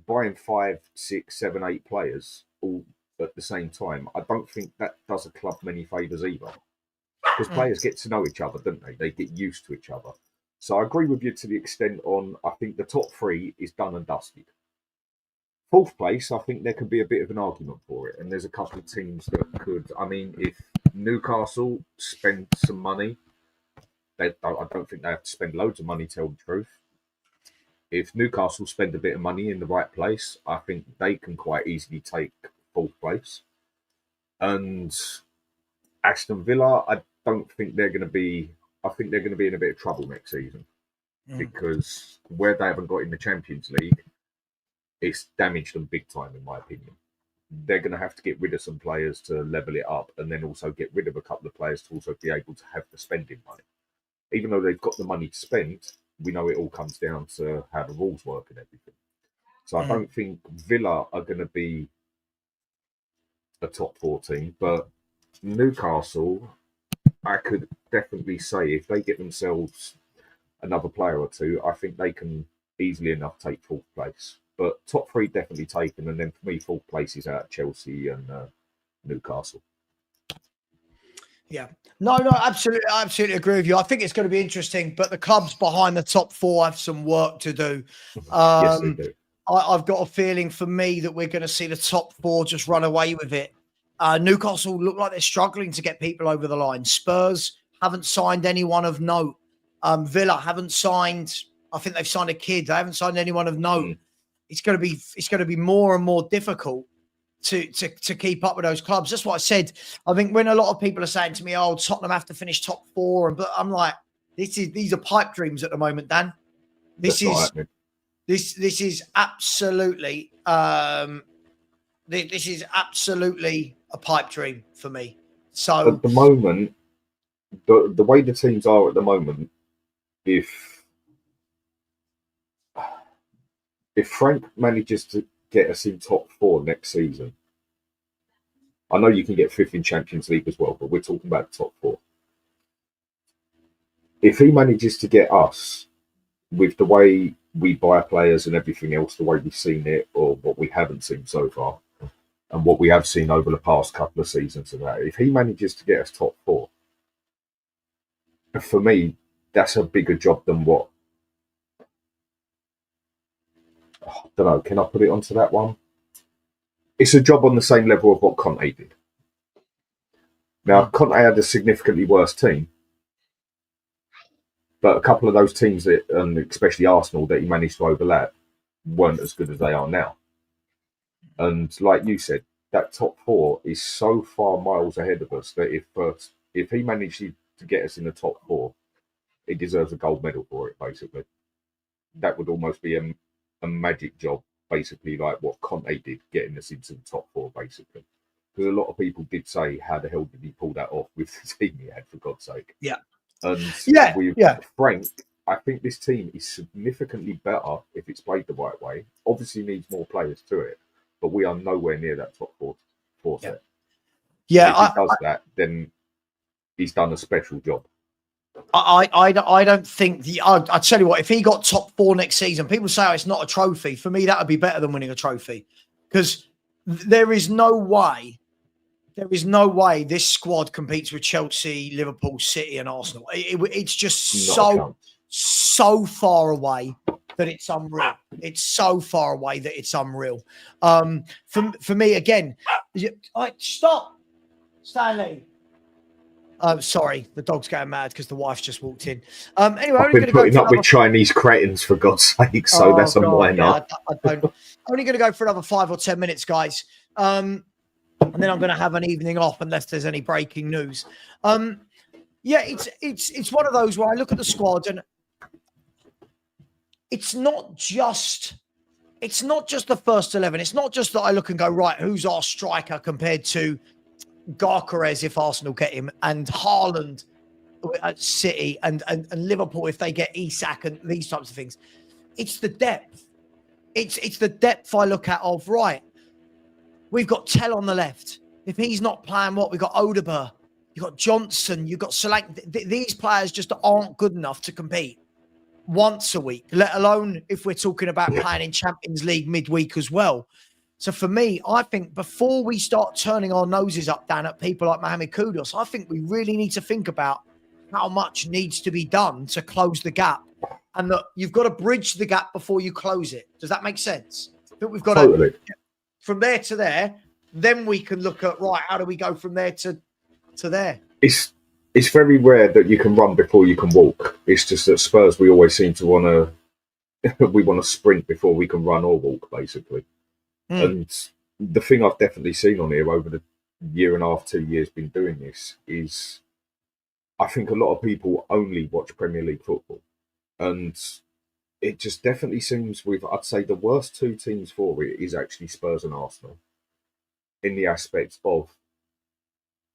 buying 5, 6, 7, 8 players all at the same time, I don't think that does a club many favours either. Because players get to know each other, don't they? They get used to each other. So I agree with you to the extent on, I think the top three is done and dusted. Fourth place, I think there could be a bit of an argument for it. And there's a couple of teams that could, I mean, if Newcastle spend some money, I don't think they have to spend loads of money, tell the truth. If Newcastle spend a bit of money in the right place, I think they can quite easily take fourth place. And Aston Villa, I don't think they're going to be. I think they're going to be in a bit of trouble next season because where they haven't got in the Champions League, it's damaged them big time, in my opinion. They're going to have to get rid of some players to level it up, and then also get rid of a couple of players to also be able to have the spending money. Even though they've got the money to spend, we know it all comes down to how the rules work and everything. So I don't think Villa are going to be a top 4 team, but Newcastle, I could definitely say if they get themselves another player or two, I think they can easily enough take fourth place. But top 3 definitely taken, and then for me, fourth place is out Chelsea and Newcastle.
Yeah. No, absolutely. I absolutely agree with you. I think it's going to be interesting, but the clubs behind the top 4 have some work to do.
Yes, they do.
I've got a feeling for me that we're going to see the top 4 just run away with it. Newcastle look like they're struggling to get people over the line. Spurs haven't signed anyone of note. Villa haven't signed. I think they've signed a kid. They haven't signed anyone of note. It's going to be more and more difficult to keep up with those clubs. That's what I said. I think when a lot of people are saying to me, "Oh, Tottenham have to finish top 4," but I'm like, these are pipe dreams at the moment, Dan. This is absolutely this is absolutely a pipe dream for me. So
at the moment, the way the teams are at the moment, if Frank manages to get us in top 4 next season, I know you can get fifth in Champions League as well, but we're talking about the top four. If he manages to get us with the way we buy players and everything else, the way we've seen it, or what we haven't seen so far, and what we have seen over the past couple of seasons of that, if he manages to get us top four, for me, that's a bigger job than what, I don't know, can I put it onto that one? It's a job on the same level of what Conte did. Now, Conte had a significantly worse team, but a couple of those teams, that, and especially Arsenal, that he managed to overlap, weren't as good as they are now. And like you said, that top four is so far miles ahead of us that if he managed to get us in the top four, he deserves a gold medal for it, basically. That would almost be a magic job, basically, like what Conte did, getting us into the top four, basically. Because a lot of people did say, how the hell did he pull that off with the team he had, for God's sake?
Yeah.
And with Frank, I think this team is significantly better if it's played the right way. Obviously needs more players to it, but we are nowhere near that top four set.
Yeah,
if he does that, then he's done a special job.
I don't think I tell you what, if he got top four next season, people say, oh, it's not a trophy. For me, that would be better than winning a trophy, because there is no way this squad competes with Chelsea, Liverpool, City, and Arsenal. It's just so far away that it's unreal. It's so far away that it's unreal. For me, again, stop, Stanley. Sorry, the dog's going mad because the wife's just walked in. Anyway,
I've been putting up with Chinese cretins, for God's sake, so that's a minor.
Yeah, I'm only going to go for another 5 or 10 minutes, guys. And then I'm going to have an evening off unless there's any breaking news. Yeah, it's one of those where I look at the squad and it's not just the first 11. It's not just that I look and go, right, who's our striker compared to Gyökeres if Arsenal get him, and Haaland at City, and Liverpool if they get Isak, and these types of things. It's the depth. It's the depth I look at of, right, we've got Tell on the left. If he's not playing, we've got Odegaard, you've got Johnson, you've got Solanke. These players just aren't good enough to compete once a week, let alone if we're talking about playing in Champions League midweek as well. So for me, I think before we start turning our noses up down at people like Mohamed Kudus, I think we really need to think about how much needs to be done to close the gap, and that you've got to bridge the gap before you close it. Does that make sense? I think we've got to, from there to there, then we can look at, right, how do we go from there to there?
It's very rare that you can run before you can walk. It's just that Spurs, we always seem to want to sprint before we can run or walk, basically. And the thing I've definitely seen on here over the year and a half, 2 years been doing this is, I think a lot of people only watch Premier League football. And it just definitely seems I'd say the worst two teams for it is actually Spurs and Arsenal. In the aspects of,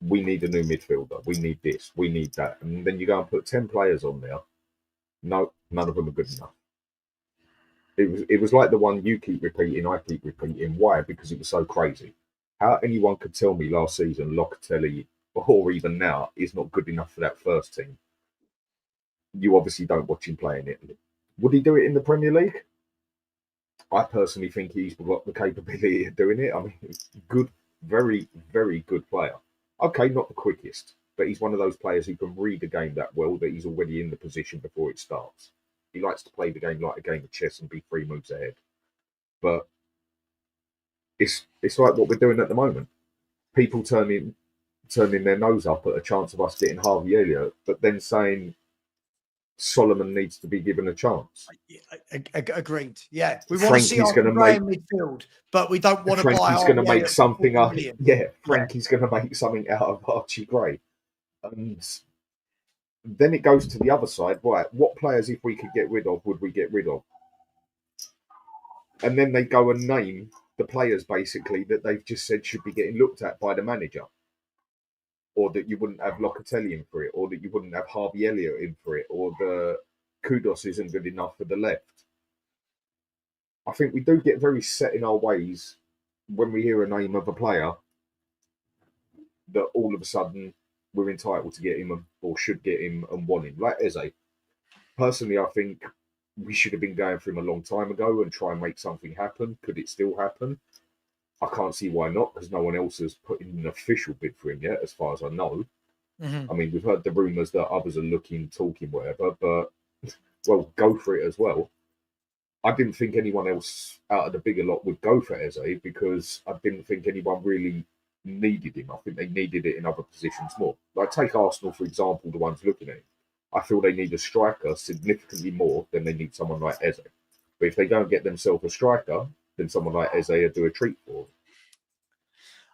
we need a new midfielder, we need this, we need that. And then you go and put 10 players on there. No, none of them are good enough. It was like the one you keep repeating, I keep repeating. Why? Because it was so crazy. How anyone could tell me last season Locatelli, or even now, is not good enough for that first team. You obviously don't watch him play in Italy. Would he do it in the Premier League? I personally think he's got the capability of doing it. I mean, good, very, very good player. Okay, not the quickest, but he's one of those players who can read the game that well that he's already in the position before it starts. He likes to play the game like a game of chess and be 3 moves ahead. But it's like what we're doing at the moment. People turning their nose up at a chance of us getting Harvey Elliott, but then saying Solomon needs to be given a chance.
Agreed. Yeah, we want to see our midfield, but we don't want to buy.
Frankie's going to make something up. Yeah, Frankie's going to make something out of Archie Gray, and then it goes to the other side. Right, what players, if we could get rid of, would we get rid of? And then they go and name the players basically that they've just said should be getting looked at by the manager, or that you wouldn't have Locatelli in for it, or that you wouldn't have Harvey Elliott in for it, or the Kudus isn't good enough for the left. I think we do get very set in our ways when we hear a name of a player, that all of a sudden we're entitled to get him or should get him and want him. Like Eze, personally, I think we should have been going for him a long time ago and try and make something happen. Could it still happen? I can't see why not, because no one else has put in an official bid for him yet, as far as I know. I mean, we've heard the rumours that others are looking, talking, whatever, but, well, go for it as well. I didn't think anyone else out of the bigger lot would go for Eze because I didn't think anyone really needed him. I think they needed it in other positions more. Like, take Arsenal, for example, the ones looking at him. I feel they need a striker significantly more than they need someone like Eze. But if they don't get themselves a striker, then someone like Eze will do a treat for them.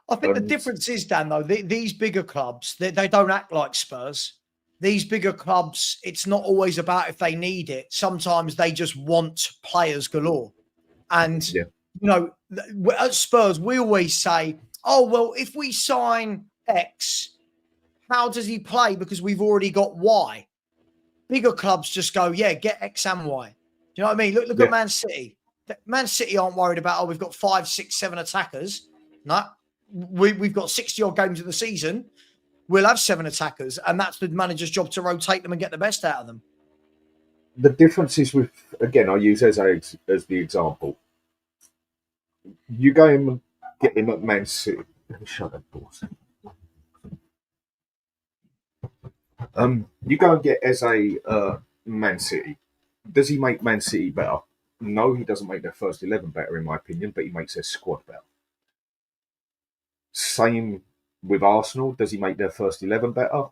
I think the difference is, Dan, though, these bigger clubs, they don't act like Spurs. These bigger clubs, it's not always about if they need it. Sometimes they just want players galore. And, you know, at Spurs, we always say, oh, well, if we sign X, how does he play? Because we've already got Y. Bigger clubs just go, yeah, get X and Y. Do you know what I mean? Look at Man City. Man City aren't worried about, oh, we've got 5, 6, 7 attackers. No, we've got 60-odd games of the season. We'll have 7 attackers, and that's the manager's job to rotate them and get the best out of them.
The difference is with, again, I use Eze as the example. You go and get him at Man City. Let me shut that door. You go and get Eze Man City. Does he make Man City better? No, he doesn't make their first 11 better, in my opinion, but he makes their squad better. Same with Arsenal. Does he make their first 11 better?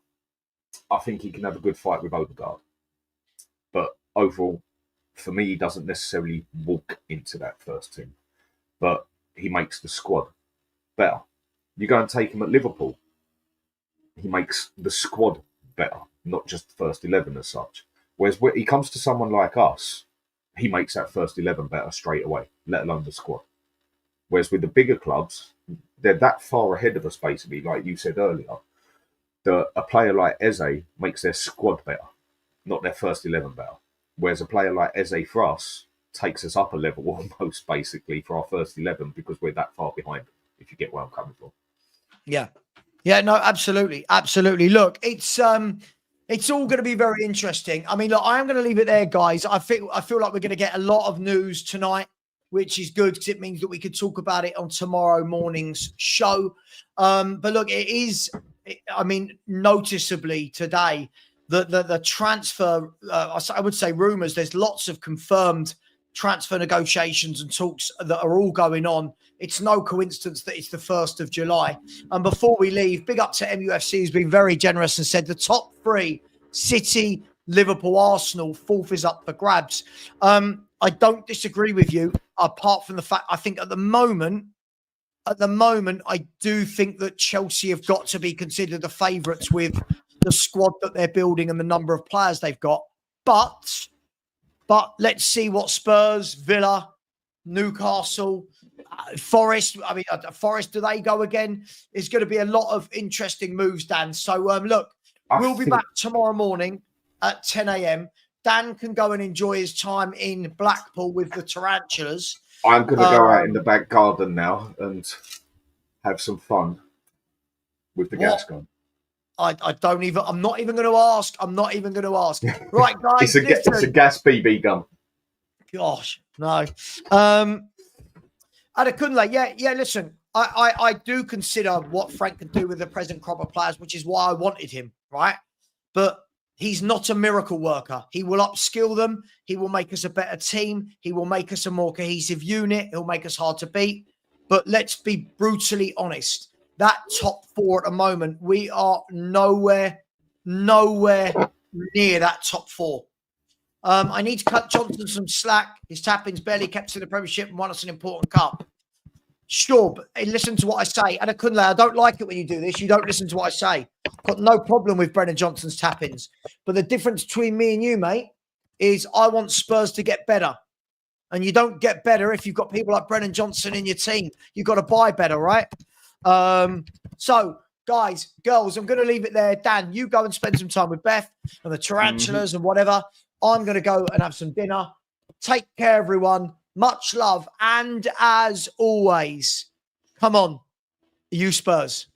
I think he can have a good fight with Odegaard. But overall, for me, he doesn't necessarily walk into that first team. But he makes the squad better. You go and take him at Liverpool. He makes the squad better, not just the first 11 as such. Whereas when he comes to someone like us, he makes that first 11 better straight away, let alone the squad. Whereas with the bigger clubs, they're that far ahead of us, basically, like you said earlier, that a player like Eze makes their squad better, not their first 11 better. Whereas a player like Eze for us takes us up a level almost, basically, for our first 11 because we're that far behind, if you get where I'm coming from.
Yeah. Yeah, no, absolutely. Absolutely. Look, it's all going to be very interesting. I mean, look, I am going to leave it there, guys. I feel like we're going to get a lot of news tonight, which is good because it means that we could talk about it on tomorrow morning's show. But look, it is, I mean, noticeably today, the transfer, I would say rumours, there's lots of confirmed transfer negotiations and talks that are all going on. It's no coincidence that it's the 1st of July. And before we leave, big up to MUFC, who's been very generous and said the top 3, City, Liverpool, Arsenal, 4th is up for grabs. I don't disagree with you, apart from the fact I think at the moment, I do think that Chelsea have got to be considered the favourites with the squad that they're building and the number of players they've got. But let's see what Spurs, Villa, Newcastle, Forest. I mean, Forest, do they go again? There's going to be a lot of interesting moves, Dan. So, look, we'll be back tomorrow morning at 10 a.m. Dan can go and enjoy his time in Blackpool with the Tarantulas.
I'm going to go out in the back garden now and have some fun with the gas gun.
I'm not even going to ask. Right, guys.
It's a gas BB gun.
Gosh, no. Adekunle, yeah, listen, I do consider what Frank can do with the present crop of players, which is why I wanted him, right? But he's not a miracle worker. He will upskill them. He will make us a better team. He will make us a more cohesive unit. He'll make us hard to beat. But let's be brutally honest. That top 4 at the moment, we are nowhere near that top 4. I need to cut Johnson some slack. His tap-ins barely kept us in the Premiership and won us an important cup. Sure, but listen to what I say. And Adekunle, I don't like it when you do this. You don't listen to what I say. I've got no problem with Brennan Johnson's tap-ins. But the difference between me and you, mate, is I want Spurs to get better. And you don't get better if you've got people like Brennan Johnson in your team. You've got to buy better, right? So, guys, girls, I'm going to leave it there. Dan, you go and spend some time with Beth and the Tarantulas and whatever. I'm going to go and have some dinner. Take care, everyone. Much love. And as always, come on, you Spurs.